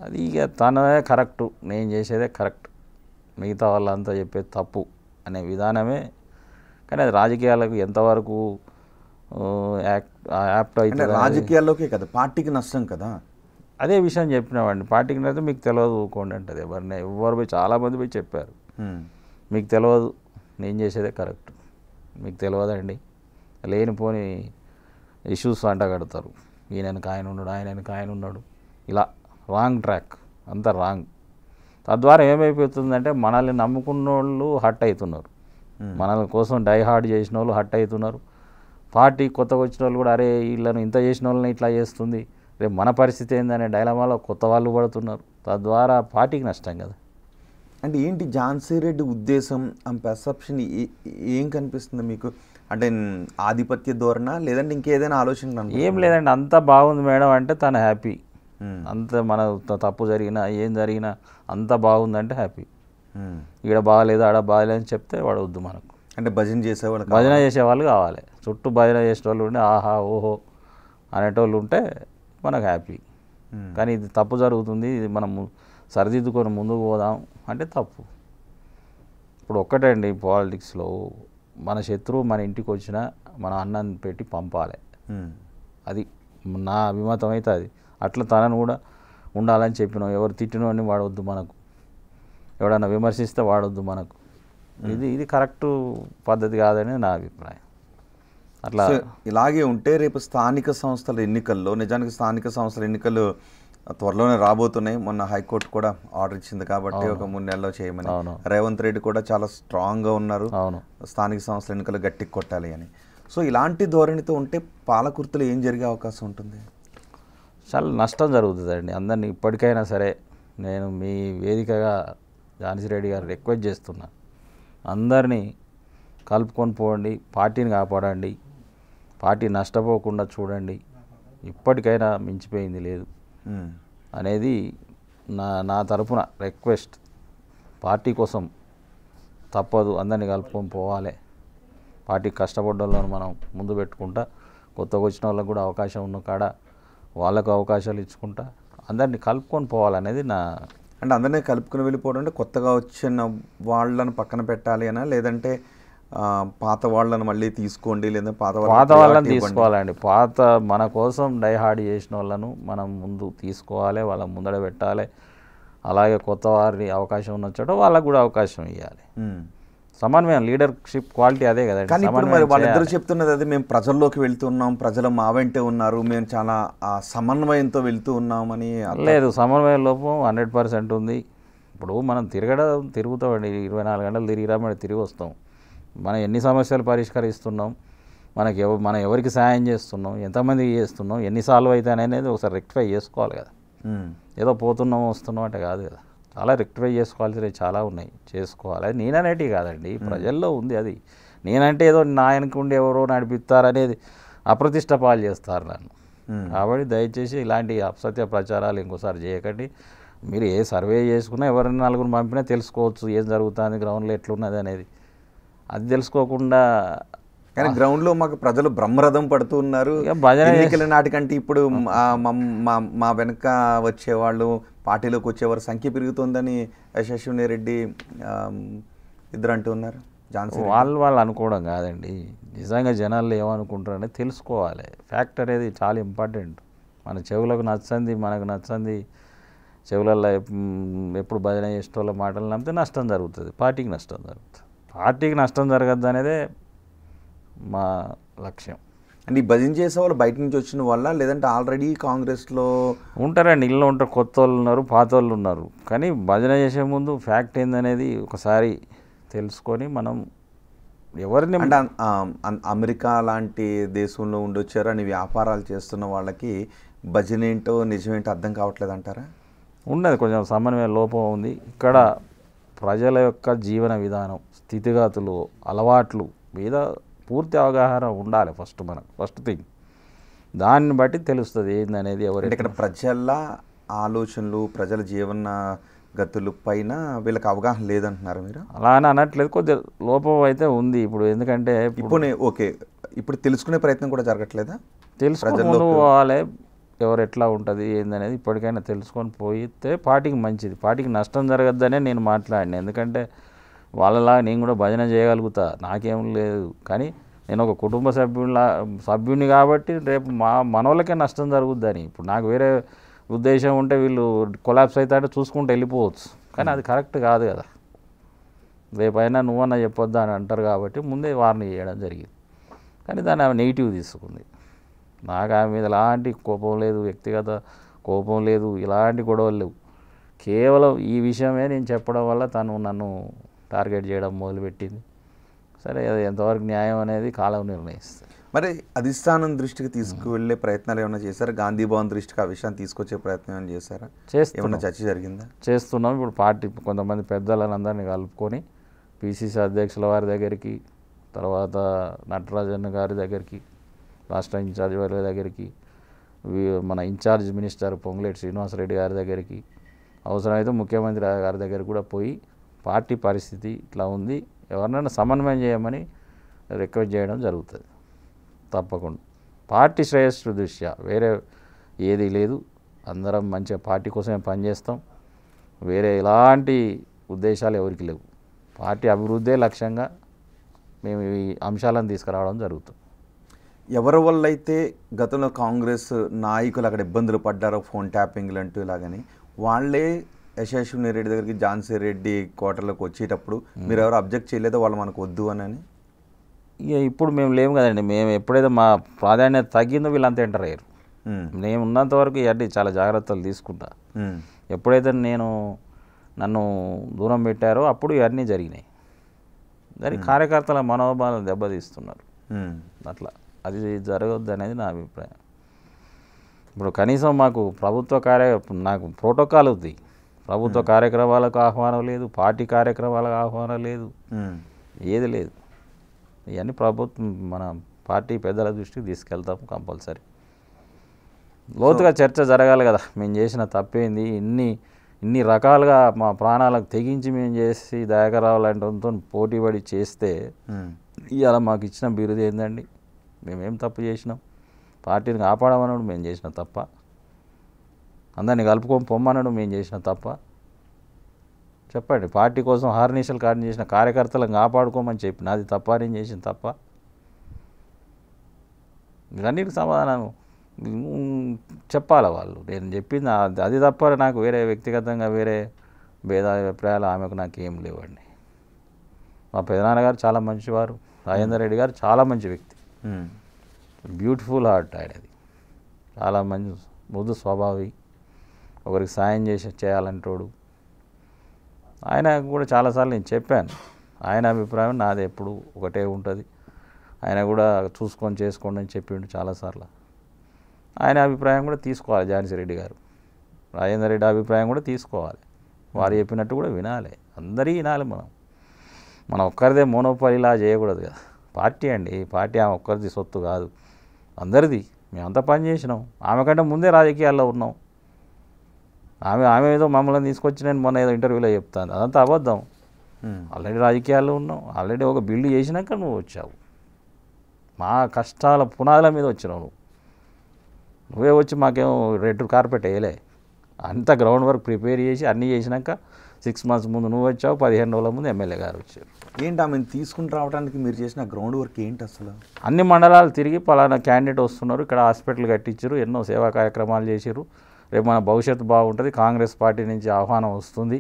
అది ఇక తనదే కరెక్టు, నేను చేసేదే కరెక్ట్, మిగతా వాళ్ళంతా చెప్పేది తప్పు అనే విధానమే. కానీ అది రాజకీయాలకు ఎంతవరకు యాప్ట్ అయితే రాజకీయాల్లోకే కదా, పార్టీకి నష్టం కదా. అదే విషయం చెప్పినామండి, పార్టీకి నష్టం మీకు తెలియదు ఊకోండి అంటది. ఎవరు పోయి చాలామంది పోయి చెప్పారు, మీకు తెలియదు, నేను చేసేదే కరెక్ట్, మీకు తెలియదండి, లేనిపోని ఇష్యూస్ అంట కడతారు. ఈయనకి ఆయన ఉన్నాడు, ఆయనకి ఆయన ఉన్నాడు, ఇలా రాంగ్ ట్రాక్, అంతా రాంగ్. తద్వారా ఏమైపోతుందంటే మనల్ని నమ్ముకున్న వాళ్ళు హట్ అవుతున్నారు, మనల కోసం డై హార్డ్ చేసిన వాళ్ళు హట్ అవుతున్నారు. పార్టీ కొత్తగా వచ్చిన వాళ్ళు కూడా అరే వీళ్ళను ఇంత చేసిన వాళ్ళని ఇట్లా చేస్తుంది, రేపు మన పరిస్థితి ఏందనే డైలమాలో కొత్త వాళ్ళు పడుతున్నారు. తద్వారా పార్టీకి నష్టం కదా. అంటే ఏంటి ఝాన్సీ రెడ్డి ఉద్దేశం, ఆ పర్సెప్షన్ ఏం కనిపిస్తుంది మీకు? అంటే ఆధిపత్య ధోరణ, లేదంటే ఇంకేదైనా ఆలోచన? ఏం లేదండి, అంతా బాగుంది మేడం అంటే తను హ్యాపీ, అంత మన తప్పు జరిగినా ఏం జరిగినా అంత బాగుందంటే హ్యాపీ. ఇక్కడ బాగాలేదు, ఆడ బాగాలేదు అని చెప్తే వాడు వద్దు మనకు. అంటే భజన చేసేవాళ్ళు, భజన చేసేవాళ్ళు కావాలి, చుట్టూ భజన చేసేవాళ్ళు ఉంటే ఆహా ఓహో అనేటోళ్ళు ఉంటే మనకు హ్యాపీ. కానీ ఇది తప్పు జరుగుతుంది, ఇది మనం సరిదిద్దుకొని ముందుకు పోదాం అంటే తప్పు. ఇప్పుడు ఒక్కటే అండి పాలిటిక్స్లో, మన శత్రువు మన ఇంటికి వచ్చినా మన అన్నాన్ని పెట్టి పంపాలి, అది నా అభిమతం అయితే అది. అట్లా తనను కూడా ఉండాలని చెప్పినాం. ఎవరు తిట్టినోని వాడవద్దు మనకు, ఎవడన్నా విమర్శిస్తే వాడొద్దు మనకు, ఇది కరెక్ట్ పద్ధతి కాదని నా అభిప్రాయం. అట్లా ఇలాగే ఉంటే రేపు స్థానిక సంస్థల ఎన్నికల్లో, నిజానికి స్థానిక సంస్థల ఎన్నికలు త్వరలోనే రాబోతున్నాయి. మొన్న హైకోర్టు కూడా ఆర్డర్ ఇచ్చింది కాబట్టి ఒక 3 నెలల్లో చేయమని. రేవంత్ రెడ్డి కూడా చాలా స్ట్రాంగ్గా ఉన్నారు, స్థానిక సంస్థల ఎన్నికలు గట్టికి కొట్టాలి అని. సో ఇలాంటి ధోరణితో ఉంటే పాలకుర్తిలో ఏం జరిగే అవకాశం ఉంటుంది? చాలా నష్టం జరుగుతుందండి అందరినీ. ఇప్పటికైనా సరే నేను మీ వేదికగా ఝాన్సీ రెడ్డి గారు రిక్వెస్ట్ చేస్తున్నా, అందరినీ కలుపుకొని పోండి, పార్టీని కాపాడండి, పార్టీ నష్టపోకుండా చూడండి, ఇప్పటికైనా మించిపోయింది లేదు అనేది నా తరఫున రిక్వెస్ట్. పార్టీ కోసం తప్పదు, అందరినీ కలుపుకొని పోవాలి. పార్టీ కష్టపడ్డోళ్ళను మనం ముందు పెట్టుకుంటా, కొత్తగా వచ్చిన వాళ్ళకు కూడా అవకాశం ఉన్న కాడ వాళ్ళకు అవకాశాలు ఇచ్చుకుంటా అందరినీ కలుపుకొని పోవాలనేది నా. అంటే అందరినీ కలుపుకుని వెళ్ళిపోవడం అంటే కొత్తగా వచ్చిన వాళ్ళని పక్కన పెట్టాలి అనా, లేదంటే పాత వాళ్ళని మళ్ళీ తీసుకోండి, లేదా పాత వాళ్ళని తీసుకోవాలండి. పాత మన కోసం డైహార్డ్ చేసిన వాళ్ళను మనం ముందు తీసుకోవాలి, వాళ్ళని ముందడ పెట్టాలి. అలాగే కొత్త వారి అవకాశం ఉన్న చోట వాళ్ళకు కూడా అవకాశం ఇవ్వాలి. సమన్వయం, లీడర్షిప్ క్వాలిటీ అదే కదండి. కానీ ఇప్పుడు మరి వాళ్ళిద్దరూ చెప్తున్నది అదే, మేము ప్రజల్లోకి వెళ్తున్నాం, ప్రజలు మా వెంటే ఉన్నారు, మేము చాలా సమన్వయంతో వెళ్తూ ఉన్నామని. లేదు, సమన్వయం లోపం 100% ఉంది. ఇప్పుడు మనం తిరుగుతామండి, 24 గంటలు తిరిగిరామంటే తిరిగి వస్తాం. మనం ఎన్ని సమస్యలు పరిష్కరిస్తున్నాం, మనం ఎవరికి సాయం చేస్తున్నాం, ఎంతమందికి చేస్తున్నాం, ఎన్ని సాల్వ్ అవుతాయి అనేది ఒకసారి రెక్టిఫై చేసుకోవాలి కదా. ఏదో పోతున్నాం వస్తున్నాం అంటే కాదు కదా, చాలా రెక్టిఫై చేసుకోవాల్సినవి చాలా ఉన్నాయి, చేసుకోవాలి. అది నేననేటివి కాదండి, ప్రజల్లో ఉంది అది. నేనంటే ఏదో నాయనకుండి ఎవరో నడిపిస్తారనేది అప్రతిష్ట పాలు చేస్తారు నన్ను. కాబట్టి దయచేసి ఇలాంటి అసత్య ప్రచారాలు ఇంకోసారి చేయకండి. మీరు ఏ సర్వే చేసుకున్నా, ఎవరైనా నలుగురు పంపినా తెలుసుకోవచ్చు ఏం జరుగుతుంది గ్రౌండ్లో ఎట్లున్నది అనేది. అది తెలుసుకోకుండా కానీ గ్రౌండ్లో మాకు ప్రజలు బ్రహ్మరథం పడుతూ ఉన్నారు. ఎన్నికల నాటికంటే ఇప్పుడు మా వెనక వచ్చేవాళ్ళు, పార్టీలోకి వచ్చేవారు సంఖ్య పెరుగుతుందని యశస్విని రెడ్డి ఇద్దరు అంటూ ఉన్నారు. వాళ్ళు అనుకోవడం కాదండి, నిజంగా జనాలు ఏమనుకుంటారనేది తెలుసుకోవాలి. ఫ్యాక్ట్ అనేది చాలా ఇంపార్టెంట్. మన చెవులకు నచ్చంది, మనకు నచ్చంది చెవులలో ఎప్పుడు భజన చేసే వాళ్ళ మాటలు నమ్మితే నష్టం జరుగుతుంది, పార్టీకి నష్టం జరుగుతుంది. పార్టీకి నష్టం జరగద్దు అనేదే మా లక్ష్యం. అంటే ఈ భజన చేసే వాళ్ళు బయట నుంచి వచ్చిన వల్ల, లేదంటే ఆల్రెడీ కాంగ్రెస్లో ఉంటారండి, ఇళ్ళు ఉంటారు, కొత్త వాళ్ళు ఉన్నారు, పాత వాళ్ళు ఉన్నారు. కానీ భజన చేసే ముందు ఫ్యాక్ట్ ఏందనేది ఒకసారి తెలుసుకొని మనం ఎవరిని, అంటే అమెరికా లాంటి దేశంలో ఉండొచ్చారు అని వ్యాపారాలు చేస్తున్న వాళ్ళకి భజన ఏంటో నిజమేంటో అర్థం కావట్లేదు అంటారా? ఉన్నది, కొంచెం సమన్వయ లోపం ఉంది. ఇక్కడ ప్రజల యొక్క జీవన విధానం, స్థితిగతులు, అలవాట్లు మీద పూర్తి అవగాహన ఉండాలి. ఫస్ట్ థింగ్ దాన్ని బట్టి తెలుస్తుంది ఏందనేది. ఎవరు ఇక్కడ ప్రజల ఆలోచనలు, ప్రజల జీవన గతులు పైన వీళ్ళకి అవగాహన లేదంటున్నారు మీరు? అలా అని అనట్లేదు, కొద్దిగా లోపం అయితే ఉంది ఇప్పుడు. ఎందుకంటే ఇప్పుడు తెలుసుకునే ప్రయత్నం కూడా జరగట్లేదా? తెలుసుకోవాలి ఎవరు ఎట్లా ఉంటుంది ఏందనేది ఇప్పటికైనా తెలుసుకొని పోయితే పార్టీకి మంచిది, పార్టీకి నష్టం జరగద్దనే నేను మాట్లాడిన. ఎందుకంటే నేను కూడా భజన చేయగలుగుతా, నాకేం లేదు. కానీ నేను ఒక కుటుంబ సభ్యుని కాబట్టి రేపు మనోళ్ళకే నష్టం జరుగుద్దని. ఇప్పుడు నాకు వేరే ఉద్దేశం ఉంటే వీళ్ళు కొలాప్స్ అవుతాయంటే చూసుకుంటూ వెళ్ళిపోవచ్చు, కానీ అది కరెక్ట్ కాదు కదా. రేపైనా నువ్వన్నా చెప్పొద్దా అని అంటారు కాబట్టి ముందే వార్న్ చేయడం జరిగింది. కానీ దాన్ని ఆమె నెగిటివ్ తీసుకుంది. నాకు ఆమె మీద ఎలాంటి కోపం లేదు, వ్యక్తిగత కోపం లేదు, ఇలాంటి గొడవలు లేవు. కేవలం ఈ విషయమే నేను చెప్పడం వల్ల తను నన్ను టార్గెట్ చేయడం మొదలుపెట్టింది. సరే, అది ఎంతవరకు న్యాయం అనేది కాలం నిర్ణయిస్తుంది. మరి అధిష్టానం దృష్టికి తీసుకువెళ్ళే ప్రయత్నాలు ఏమైనా చేశారా? గాంధీ భవన్ దృష్టికి ఆ విషయాన్ని తీసుకొచ్చే ప్రయత్నం ఏమైనా చేశారా? ఏమన్నా చర్చ జరిగిందా? చేస్తున్నాం. ఇప్పుడు పార్టీ కొంతమంది పెద్దలను అందరినీ కలుపుకొని పిసిసి అధ్యక్షుల వారి దగ్గరికి, తర్వాత నటరాజన్ గారి దగ్గరికి, రాష్ట్ర ఇన్ఛార్జ్ వారి దగ్గరికి, మన ఇన్ఛార్జ్ మినిస్టర్ పొంగులేటి శ్రీనివాసరెడ్డి గారి దగ్గరికి, అవసరమైతే ముఖ్యమంత్రి గారి దగ్గర కూడా పోయి పార్టీ పరిస్థితి ఇట్లా ఉంది, ఎవరినైనా సమన్వయం చేయమని రిక్వెస్ట్ చేయడం జరుగుతుంది. తప్పకుండా పార్టీ శ్రేయస్సు దృష్ట్యా వేరే ఏది లేదు. అందరం మంచిగా పార్టీ కోసమే పనిచేస్తాం. వేరే ఎలాంటి ఉద్దేశాలు ఎవరికి లేవు. పార్టీ అభివృద్ధే లక్ష్యంగా మేము ఈ అంశాలను తీసుకురావడం జరుగుతుంది. ఎవరి వల్ల అయితే గతంలో కాంగ్రెస్ నాయకులు అక్కడ ఇబ్బందులు పడ్డారో, ఫోన్ ట్యాపింగ్లు అంటూ ఇలాగని, వాళ్ళే యశస్విని రెడ్డి దగ్గరికి, ఝాన్సీ రెడ్డి క్వార్టర్లోకి వచ్చేటప్పుడు మీరు ఎవరు అబ్జెక్ట్ చేయలేదో వాళ్ళు మనకు వద్దు అని? ఇక ఇప్పుడు మేము లేము కదండి. మేము ఎప్పుడైతే మా ప్రాధాన్యత తగ్గిందో వీళ్ళంతా ఎంటర్ అయ్యారు. నేను ఉన్నంత వరకు ఇవన్నీ చాలా జాగ్రత్తలు తీసుకుంటా. ఎప్పుడైతే నన్ను దూరం పెట్టారో అప్పుడు ఇవన్నీ జరిగినాయి. దానికి కార్యకర్తల మనోభావాలను దెబ్బతీస్తున్నారు. అట్లా అది జరగద్దు అనేది నా అభిప్రాయం. ఇప్పుడు కనీసం మాకు నాకు ప్రోటోకాల్ ఉంది. ప్రభుత్వ కార్యక్రమాలకు ఆహ్వానం లేదు, పార్టీ కార్యక్రమాలకు ఆహ్వానం లేదు, ఏది లేదు. ఇవన్నీ ప్రభుత్వం మన పార్టీ పెద్దల దృష్టికి తీసుకెళ్తాం కంపల్సరీ. లోతుగా చర్చ జరగాలి కదా. మేము చేసిన తప్పేంది, ఇన్ని రకాలుగా మా ప్రాణాలకు తెగించి మేము చేసి దయాకరావు లాంటితో పోటీపడి చేస్తే ఇవాళ మాకు ఇచ్చిన బిరుదు ఏందండి? మేమేం తప్పు చేసినాం? పార్టీని కాపాడమన్నాడు మేము చేసిన తప్ప. అందరినీ కలుపుకొని పొమ్మనడం మేము చేసిన తప్ప? చెప్పండి. పార్టీ కోసం హార్నిషల్ కార్డు చేసిన కార్యకర్తలను కాపాడుకోమని చెప్పిన అది తప్ప? నేను చేసిన తప్ప? ఇవన్నిటికి సమాధానం చెప్పాలి వాళ్ళు. నేను చెప్పింది అది తప్ప నాకు వేరే వ్యక్తిగతంగా వేరే భేదాభిప్రాయాలు ఆమెకు నాకు ఏం లేవండి. మా పెదనాన్నగారు చాలా మంచివారు, రాజేందర్ రెడ్డి గారు చాలా మంచి వ్యక్తి, బ్యూటిఫుల్ హార్ట్ ఆయనది, చాలా మంచి మృదు స్వభావి, ఒకరికి సాయం చేయాలంటోడు. ఆయన కూడా చాలాసార్లు నేను చెప్పాను, ఆయన అభిప్రాయం నాది ఎప్పుడు ఒకటే ఉంటుంది, ఆయన కూడా చూసుకొని చేసుకోండి అని చెప్పిండు చాలాసార్లు. ఆయన అభిప్రాయం కూడా తీసుకోవాలి ఝాన్సీ రెడ్డి గారు, రాజేందర్ రెడ్డి అభిప్రాయం కూడా తీసుకోవాలి, వారు చెప్పినట్టు కూడా వినాలి, అందరికీ వినాలి. మనం ఒక్కరిదే మోనోపాలిలా చేయకూడదు కదా. పార్టీ అండి, పార్టీ ఆమె ఒక్కరిది సొత్తు కాదు, అందరిది. మేమంతా పని చేసినాం, ఆమె కంటే ముందే రాజకీయాల్లో ఉన్నాం. ఆమె ఏదో మమ్మల్ని తీసుకొచ్చి నేను మొన్న ఏదో ఇంటర్వ్యూలో చెప్తాను, అదంతా అబద్ధం. ఆల్రెడీ రాజకీయాల్లో ఉన్నావు, ఆల్రెడీ ఒక బిల్డ్ చేసినాక నువ్వు వచ్చావు, మా కష్టాల పునాదుల మీద వచ్చినావు నువ్వే వచ్చి మాకేమో రెడ్ కార్పెట్ వేయలే. అంతా గ్రౌండ్ వర్క్ ప్రిపేర్ చేసి అన్నీ చేసినాక 6 months ముందు నువ్వు వచ్చావు, 15 రోజుల ముందు ఎమ్మెల్యే గారు వచ్చారు. ఏంటి ఆమెను తీసుకుని రావడానికి మీరు చేసిన గ్రౌండ్ వర్క్ ఏంటి అసలు? అన్ని మండలాలు తిరిగి పలానా క్యాండిడేట్ వస్తున్నారు, ఇక్కడ హాస్పిటల్ కట్టించారు, ఎన్నో సేవా కార్యక్రమాలు చేశారు, రేపు మన భవిష్యత్తు బాగుంటుంది, కాంగ్రెస్ పార్టీ నుంచి ఆహ్వానం వస్తుంది,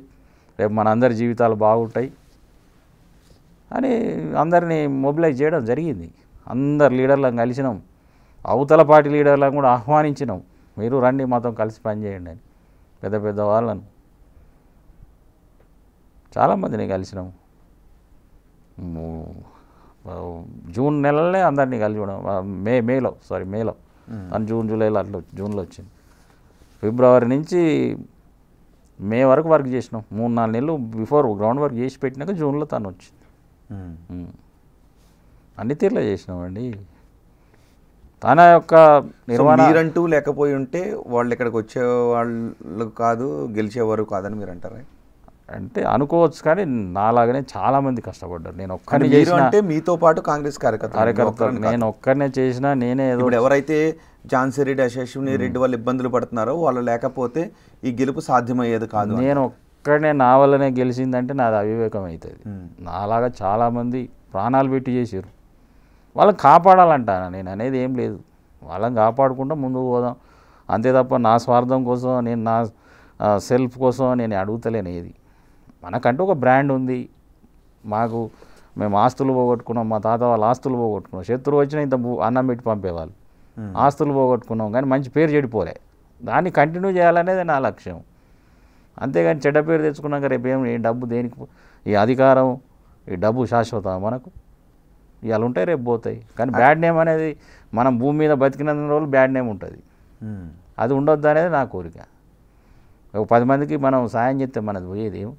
రేపు మన అందరి జీవితాలు బాగుంటాయి అని అందరినీ మొబిలైజ్ చేయడం జరిగింది. అందరు లీడర్లను కలిసినాం, అవతల పార్టీ లీడర్లను కూడా ఆహ్వానించినాం, మీరు రండి మాతో కలిసి పనిచేయండి అని. పెద్ద పెద్ద వాళ్ళను చాలామందిని కలిసినాం. జూన్ నెలలోనే అందరినీ కలిసి మేలో అని జూలైలో అట్లా జూన్లో వచ్చింది. ఫిబ్రవరి నుంచి మే వరకు వర్క్ చేసినాం, 3-4 నెలలు బిఫోర్ గ్రౌండ్ వర్క్ చేసి పెట్టినాక జూన్లో తను వచ్చింది. అన్ని తీర్లా చేసినామండి. తన యొక్క నిర్వహణ మీరంటూ లేకపోయి ఉంటే వాళ్ళు ఇక్కడికి వచ్చేవాళ్ళు కాదు, గెలిచేవారు కాదని మీరు అంటారా? అంటే అనుకోవచ్చు, కానీ నాలాగనే చాలామంది కష్టపడ్డారు. నేను ఒక్కరిని చేసిన అంటే మీతో పాటు కాంగ్రెస్ కార్యకర్తలు నేను ఒక్కరినే చేసినా నేనే ఏదో. ఇప్పుడు ఎవరైతే ఝాన్సీ రెడ్డి, అశేషుని రెడ్డి వాళ్ళు ఇబ్బందులు పడుతున్నారో వాళ్ళు లేకపోతే ఈ గెలుపు సాధ్యమయ్యేది కాదు. నేను ఒక్కడనే నా వల్లనే గెలిచిందంటే నాది అవివేకం అవుతుంది. నాలాగా చాలామంది ప్రాణాలు పెట్టి చేసారు, వాళ్ళని కాపాడాలంటాను. నేను అనేది ఏం లేదు, వాళ్ళని కాపాడుకుంటూ ముందుకు పోదాం అంతే తప్ప నా స్వార్థం కోసం నేను నా సెల్ఫ్ కోసం నేను అడుగుతలేను ఏది. మనకంటూ ఒక బ్రాండ్ ఉంది, మేము ఆస్తులు పోగొట్టుకున్నాం, మా తాత వాళ్ళ ఆస్తులు పోగొట్టుకున్నాం, శత్రువు వచ్చినా ఇంత అన్నం పెట్టి పంపేవాళ్ళు, ఆస్తులు పోగొట్టుకున్నాం, కానీ మంచి పేరు చెడిపోలే, దాన్ని కంటిన్యూ చేయాలనేది నా లక్ష్యం. అంతేగాని చెడ్డ పేరు తెచ్చుకున్నాక రేపు ఈ డబ్బు దేనికి, ఈ అధికారం ఈ డబ్బు శాశ్వతం మనకు, ఇవాళ ఉంటాయి రేపు పోతాయి. కానీ బ్యాడ్ నేమ్ అనేది మనం భూమి మీద బతికినంత రోజులు బ్యాడ్ నేమ్ ఉంటుంది, అది ఉండొద్దు అనేది నా కోరిక. ఒక 10 మందికి మనం సాయం చేస్తే మనది పోయేది ఏం,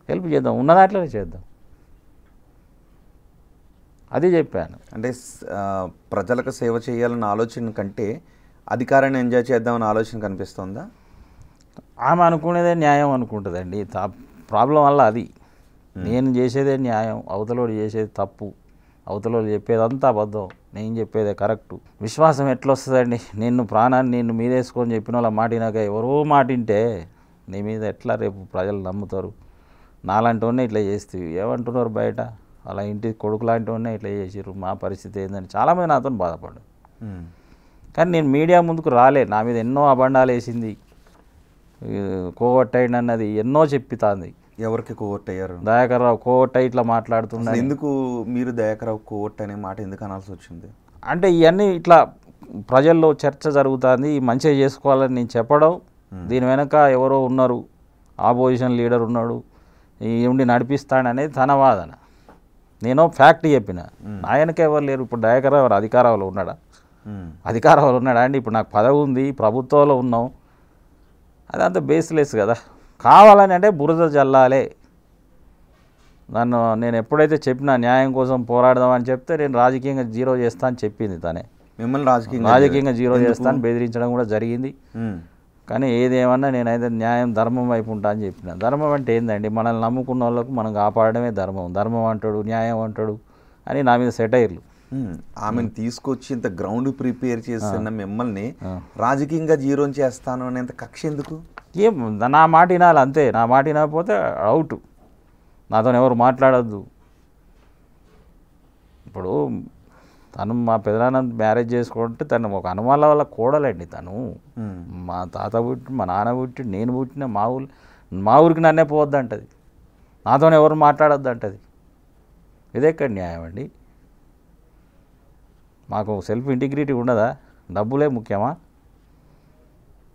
హెల్ప్ చేద్దాం, ఉన్న దాంట్లోనే చేద్దాం, అది చెప్పాను. అంటే ప్రజలకు సేవ చేయాలన్న ఆలోచన కంటే అధికారాన్ని ఎంజాయ్ చేద్దామన్న ఆలోచన కనిపిస్తుందా? ఆమె అనుకునేదే న్యాయం అనుకుంటుందండి, ప్రాబ్లం వల్ల అది. నేను చేసేదే న్యాయం, అవతలోడు చేసేది తప్పు, అవతలోడు చెప్పేదంతా అబద్ధం, నేను చెప్పేదే కరెక్టు. విశ్వాసం ఎట్లా వస్తుందండి? ప్రాణాన్ని నిన్ను మీదేసుకొని చెప్పిన వాళ్ళ మాటినాక ఎవరో మాటింటే నీ మీద ఎట్లా రేపు ప్రజలు నమ్ముతారు? నాలాంటి వాడినే ఇట్లా చేస్తేవి ఏమంటున్నారు బయట, అలా ఇంటి కొడుకు లాంటి వాడినే ఇట్లా చేసారు, మా పరిస్థితి ఏందని చాలామంది నాతో బాధపడ్డారు. కానీ నేను మీడియా ముందుకు రాలే, నా మీద ఎన్నో అబండాలు వేసింది, కోవర్ట్ అయింది అన్నది ఎన్నో చెప్పితాంది. ఎవరికి కోవర్ట్ అయ్యారు? దయాకర్ రావు కోవర్ట్ ఇట్లా మాట్లాడుతున్నారు. ఎందుకు మీరు దయాకర్ రావు కోవర్ట్ అనే మాట ఎందుకు అనాల్సి వచ్చింది? అంటే ఇవన్నీ ఇట్లా ప్రజల్లో చర్చ జరుగుతుంది, మంచిగా చేసుకోవాలని నేను చెప్పడం, దీని వెనక ఎవరో ఉన్నారు, ఆపోజిషన్ లీడర్ ఉన్నాడు, ఈ ఉండి నడిపిస్తాడనేది తన వాదన. నేను ఫ్యాక్ట్ చెప్పిన, ఆయనకే ఎవరు లేరు. ఇప్పుడు దయాకర్ రావు అధికారంలో ఉన్నాడా? అధికారంలో ఉన్నాడా అండి? ఇప్పుడు నాకు పదవి ఉంది, ప్రభుత్వంలో ఉన్నాం, అదంతా బేస్లెస్ కదా. కావాలని అంటే బురద జల్లాలే. నేను ఎప్పుడైతే చెప్పినా న్యాయం కోసం పోరాడదామని చెప్తే నేను రాజకీయంగా జీరో చేస్తా అని చెప్పింది తనే. మిమ్మల్ని రాజకీయంగా జీరో చేస్తాను బెదిరించడం కూడా జరిగింది. కానీ ఏదేమన్నా నేనైతే న్యాయం ధర్మం వైపు ఉంటా అని చెప్పిన. ధర్మం అంటే ఏందండి? మనల్ని నమ్ముకున్న వాళ్ళకు మనం కాపాడడమే ధర్మం. ధర్మం అంటాడు, న్యాయం అంటాడు అని నా మీద సెటైర్లు. ఆమెను తీసుకొచ్చి ఇంత గ్రౌండ్ ప్రిపేర్ చేస్తున్న మిమ్మల్ని రాజకీయంగా జీరో చేస్తాను అనేంత కక్ష ఎందుకు? ఏం నా మాట వినాలి అంతే, నా మాట వినకపోతే అవుట్, నాతో ఎవరు మాట్లాడద్దు. ఇప్పుడు తను మా పెదనాన్న మ్యారేజ్ చేసుకుంటే తను ఒక అనుమాల వల్ల కోడలండి. తను మా తాత పుట్టి, మా నాన్న పుట్టి, నేను పుట్టిన మా ఊరికి నన్నే పోవద్దు అంటది, నాతో ఎవరు మాట్లాడద్దు అంటది. ఇదెక్కడ న్యాయం అండి? మాకు సెల్ఫ్ ఇంటిగ్రిటీ ఉండదా? డబ్బులే ముఖ్యమా?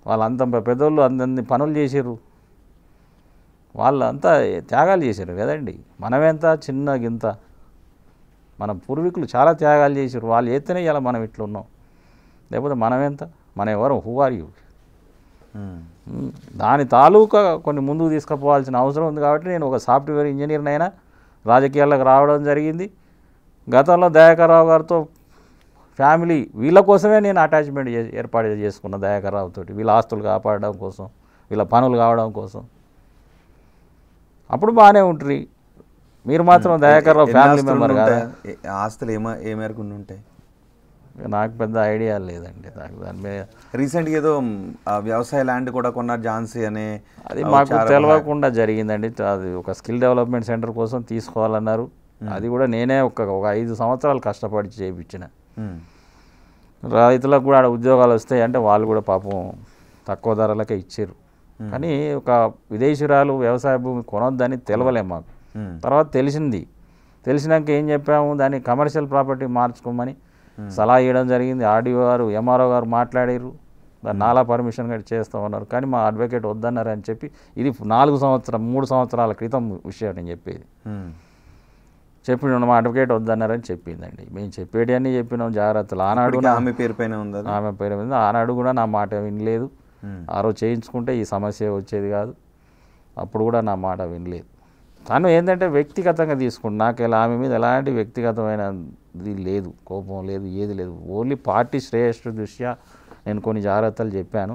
వాళ్ళంత పెద్దోళ్ళు అందరినీ పనులు చేసారు, వాళ్ళంతా త్యాగాలు చేశారు కదండి. మనమెంత చిన్న గింత, మన పూర్వీకులు చాలా త్యాగాలు చేశారు, వాళ్ళు చేస్తేనే ఇలా మనం ఇట్లా ఉన్నాం. లేకపోతే మనమెంత, మనం ఎవరు, హూ ఆర్ యూ? దాని తాలూకా కొన్ని ముందుకు తీసుకుపోవాల్సిన అవసరం ఉంది. కాబట్టి నేను ఒక సాఫ్ట్వేర్ ఇంజనీర్నైనా రాజకీయాలకు రావడం జరిగింది. గతంలో దయాకర్ రావు గారితో ఫ్యామిలీ వీళ్ళ కోసమే నేను అటాచ్మెంట్ ఏర్పాటు చేసుకున్న, దయాకర్ రావుతో వీళ్ళ ఆస్తులు కాపాడడం కోసం, వీళ్ళ పనులు కావడం కోసం. అప్పుడు బాగానే ఉంటుంది. మీరు మాత్రం దయాకర్ రావు ఫ్యామిలీ మెంబర్ కాదా? ఆస్తులు ఏ మేరకు ఉంటాయి? నాకు పెద్ద ఐడియా లేదండి దాని మీద. రీసెంట్గా ఏదో వ్యవసాయ ల్యాండ్ కూడా కొన్నారు ఝాన్సీ అనే, అది మాకు తెలియకుండా జరిగిందండి. అది ఒక స్కిల్ డెవలప్మెంట్ సెంటర్ కోసం తీసుకోవాలన్నారు. అది కూడా నేనే ఒక 5 సంవత్సరాలు కష్టపడి చేయించిన. రైతులకు కూడా ఉద్యోగాలు వస్తాయి అంటే వాళ్ళు కూడా పాపం తక్కువ ధరలకే ఇచ్చారు. కానీ ఒక విదేశీయురాలు వ్యవసాయ భూమి కొనొద్దని తెలవలే మాకు. తర్వాత తెలిసినాక ఏం చెప్పాము, దాన్ని కమర్షియల్ ప్రాపర్టీ మార్చుకోమని సలహా ఇవ్వడం జరిగింది. ఆర్డీఓ గారు, ఎంఆర్ఓ గారు మాట్లాడారు, దాన్ని నాలా పర్మిషన్ కూడా చేస్తామన్నారు. కానీ మా అడ్వకేట్ వద్దన్నారు అని చెప్పి, ఇది 3 సంవత్సరాల క్రితం విషయం నేను చెప్పేది. చెప్పిన మా అడ్వకేట్ వద్దన్నారని చెప్పిందండి. మేము చెప్పేటి అన్నీ చెప్పినాం జాగ్రత్తలు. ఆనాడు ఆమె పేరు పైన ఉంది, ఆమె పేరు మీద. ఆనాడు కూడా నా మాట వినలేదు. ఆ రోజు చేయించుకుంటే ఈ సమస్య వచ్చేది కాదు. అప్పుడు కూడా నా మాట వినలేదు. తను ఏంటంటే వ్యక్తిగతంగా తీసుకుంటు, నాకు ఆమె మీద ఎలాంటి వ్యక్తిగతమైన ఇది లేదు, కోపం లేదు, ఏది లేదు. ఓన్లీ పార్టీ శ్రేయస్సు దృష్ట్యా నేను కొన్ని జాగ్రత్తలు చెప్పాను.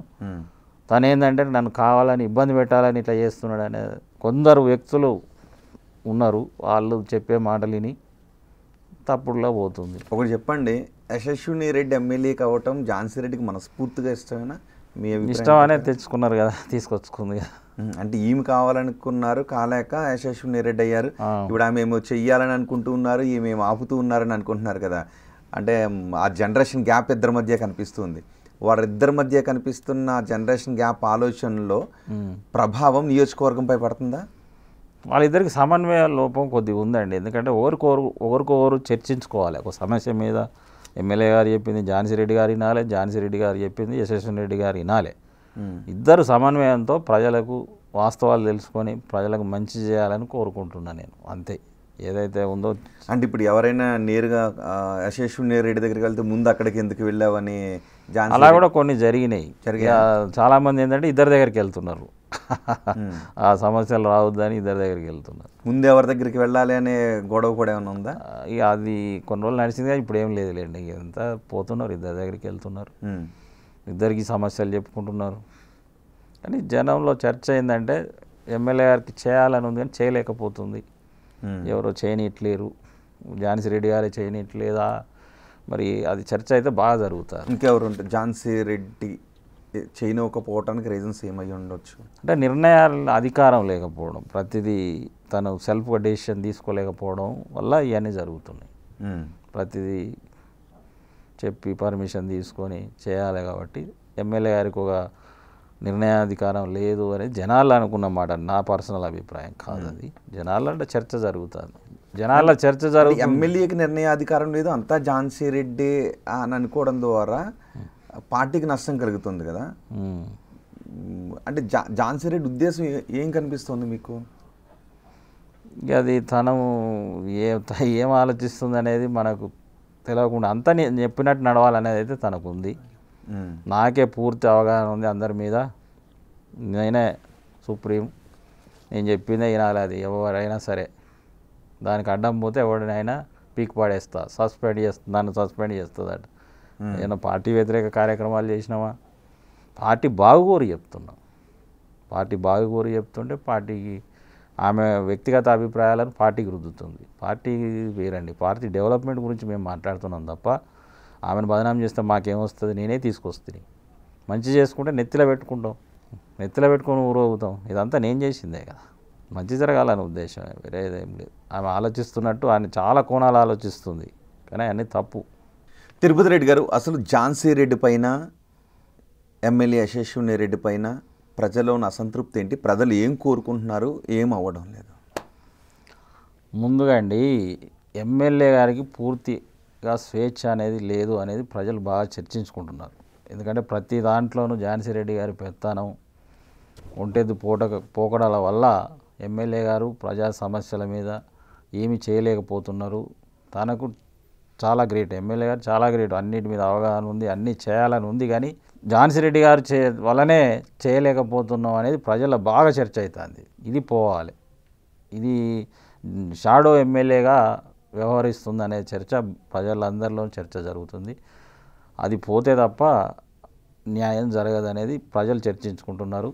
తను ఏంటంటే నన్ను కావాలని ఇబ్బంది పెట్టాలని ఇట్లా చేస్తున్నాడు అనే కొందరు వ్యక్తులు ఉన్నారు. వాళ్ళు చెప్పే మాటలు విని తప్పుడులో పోతుంది. ఒకటి చెప్పండి, యశస్విని రెడ్డి ఎమ్మెల్యే కావటం ఝాన్సీ రెడ్డికి మనస్ఫూర్తిగా ఇష్టమేనా? మీ ఇష్టం అనే తెచ్చుకున్నారు కదా, తీసుకొచ్చుకుంది కదా. అంటే ఈమె కావాలనుకున్నారు, కాలేక యశస్విని రెడ్డి అయ్యారు. ఇప్పుడు ఆమె ఏమో చెయ్యాలని అనుకుంటూ ఉన్నారు, ఈమె ఆపుతూ ఉన్నారని అనుకుంటున్నారు కదా. అంటే ఆ జనరేషన్ గ్యాప్ ఇద్దరి మధ్య కనిపిస్తుంది. వారిద్దరి మధ్య కనిపిస్తున్న జనరేషన్ గ్యాప్ ఆలోచనలో ప్రభావం నియోజకవర్గంపై పడుతుందా? వాళ్ళిద్దరికి సమన్వయ లోపం కొద్దిగా ఉందండి. ఎందుకంటే ఒకరికొకరు చర్చించుకోవాలి. ఒక సమస్య మీద ఎమ్మెల్యే గారు చెప్పింది ఝాన్సీ రెడ్డి గారు వినాలి, ఝాన్సీ రెడ్డి గారు చెప్పింది యశస్విని రెడ్డి గారు వినాలి. ఇద్దరు సమన్వయంతో ప్రజలకు వాస్తవాలు తెలుసుకొని ప్రజలకు మంచి చేయాలని కోరుకుంటున్నాను నేను, అంతే. ఏదైతే ఉందో అంటే ఇప్పుడు ఎవరైనా నేరుగా యశస్విని రెడ్డి దగ్గరికి వెళ్తే ముందు అక్కడికి ఎందుకు వెళ్ళావని అలా కూడా కొన్ని జరిగినాయి. చాలామంది ఏంటంటే ఇద్దరి దగ్గరికి వెళ్తున్నారు, ఆ సమస్యలు రావద్దని ఇద్దరి దగ్గరికి వెళ్తున్నారు. ముందు ఎవరి దగ్గరికి వెళ్ళాలి అనే గొడవ కూడా ఏమైనా ఉందా? ఇక అది కొన్ని రోజులు నడిచింది కానీ ఇప్పుడు ఏం లేదులేండి. ఇదంతా పోతున్నారు, ఇద్దరి దగ్గరికి వెళ్తున్నారు, ఇద్దరికి సమస్యలు చెప్పుకుంటున్నారు. కానీ జనంలో చర్చ ఏంటంటే ఎమ్మెల్యే గారికి చేయాలని ఉంది కానీ చేయలేకపోతుంది, ఎవరో చేయనిట్లేరు, ఝాన్సీ రెడ్డి గారే చేయనిట్లేదా, మరి అది చర్చ అయితే బాగా జరుగుతుంది. ఇంకెవరు ఉంటారు ఝాన్సీ రెడ్డి చేయకపోవటానికి రీజన్స్ ఏమై ఉండొచ్చు? అంటే నిర్ణయాల అధికారం లేకపోవడం, ప్రతిదీ తను సెల్ఫ్గా డెసిషన్ తీసుకోలేకపోవడం వల్ల ఇవన్నీ జరుగుతున్నాయి. ప్రతిదీ చెప్పి పర్మిషన్ తీసుకొని చేయాలి. కాబట్టి ఎమ్మెల్యే గారికి ఒక నిర్ణయాధికారం లేదు అని జనాలు అనుకున్న మాట, నా పర్సనల్ అభిప్రాయం కాదు అది. జనాలు అంటే చర్చ జరుగుతుంది, జనాల చర్చ జరుగుతుంది. ఎమ్మెల్యేకి నిర్ణయాధికారం లేదు, అంతా ఝాన్సీ రెడ్డి అని అనుకోవడం ద్వారా పార్టీకి నష్టం కలుగుతుంది కదా. అంటే ఝాన్సీ రెడ్డి ఉద్దేశం ఏం కనిపిస్తుంది మీకు? అది తను ఏం ఆలోచిస్తుంది అనేది మనకు తెలియకుండా అంతా నేను చెప్పినట్టు నడవాలనేది అయితే తనకు ఉంది. నాకే పూర్తి అవగాహన ఉంది అందరి మీద. నేనే సుప్రీం, నేను చెప్పిందే వినాలి. అది ఎవరైనా సరే దానికి అడ్డం పోతే ఎవరినైనా పీక్ పడేస్తా, నన్ను సస్పెండ్ చేస్తుందట. ఏమైనా పార్టీ వ్యతిరేక కార్యక్రమాలు చేసినామా? పార్టీ బాగుకోరు చెప్తున్నాం, పార్టీ బాగుకోరు చెప్తుంటే పార్టీకి ఆమె వ్యక్తిగత అభిప్రాయాలను పార్టీకి రుద్దుతుంది. పార్టీ వేరండి, పార్టీ డెవలప్మెంట్ గురించి మేము మాట్లాడుతున్నాం తప్ప ఆమెను బదనాం చేస్తే మాకేమొస్తుంది, నేనే తీసుకొస్తుంది. మంచి చేసుకుంటే నెత్తిలో పెట్టుకుంటాం, నెత్తిలో పెట్టుకొని ఊరవుతాం. ఇదంతా నేను చేసిందే కదా, మంచి జరగాలని ఉద్దేశం, వేరేదేం లేదు. ఆమె ఆలోచిస్తున్నట్టు ఆయన చాలా కోణాలు ఆలోచిస్తుంది, కానీ అన్నీ తప్పు. తిరుపతి రెడ్డి గారు, అసలు ఝాన్సీ రెడ్డి పైన, ఎమ్మెల్యే యశస్విని రెడ్డి పైన ప్రజల్లో ఉన్న అసంతృప్తి ఏంటి? ప్రజలు ఏం కోరుకుంటున్నారు, ఏం అవ్వడం లేదు? ముందుగా అండి, ఎమ్మెల్యే గారికి పూర్తిగా స్వేచ్ఛ అనేది లేదు అనేది ప్రజలు బాగా చర్చించుకుంటున్నారు. ఎందుకంటే ప్రతి దాంట్లోనూ ఝాన్సీ రెడ్డి గారి పెత్తనం, ఒంటెద్దు పోకడాల వల్ల ఎమ్మెల్యే గారు ప్రజా సమస్యల మీద ఏమి చేయలేకపోతున్నారు. తనకు చాలా గ్రేట్, ఎమ్మెల్యే గారు చాలా గ్రేట్, అన్నిటి మీద అవగాహన ఉంది, అన్నీ చేయాలని ఉంది, కానీ ఝాన్సీ రెడ్డి గారు వల్లనే చేయలేకపోతున్నాం అనేది ప్రజల బాగా చర్చ అవుతుంది. ఇది పోవాలి, ఇది షాడో ఎమ్మెల్యేగా వ్యవహరిస్తుంది అనే చర్చ ప్రజలందరిలో చర్చ జరుగుతుంది. అది పోతే తప్ప న్యాయం జరగదనేది ప్రజలు చర్చించుకుంటున్నారు.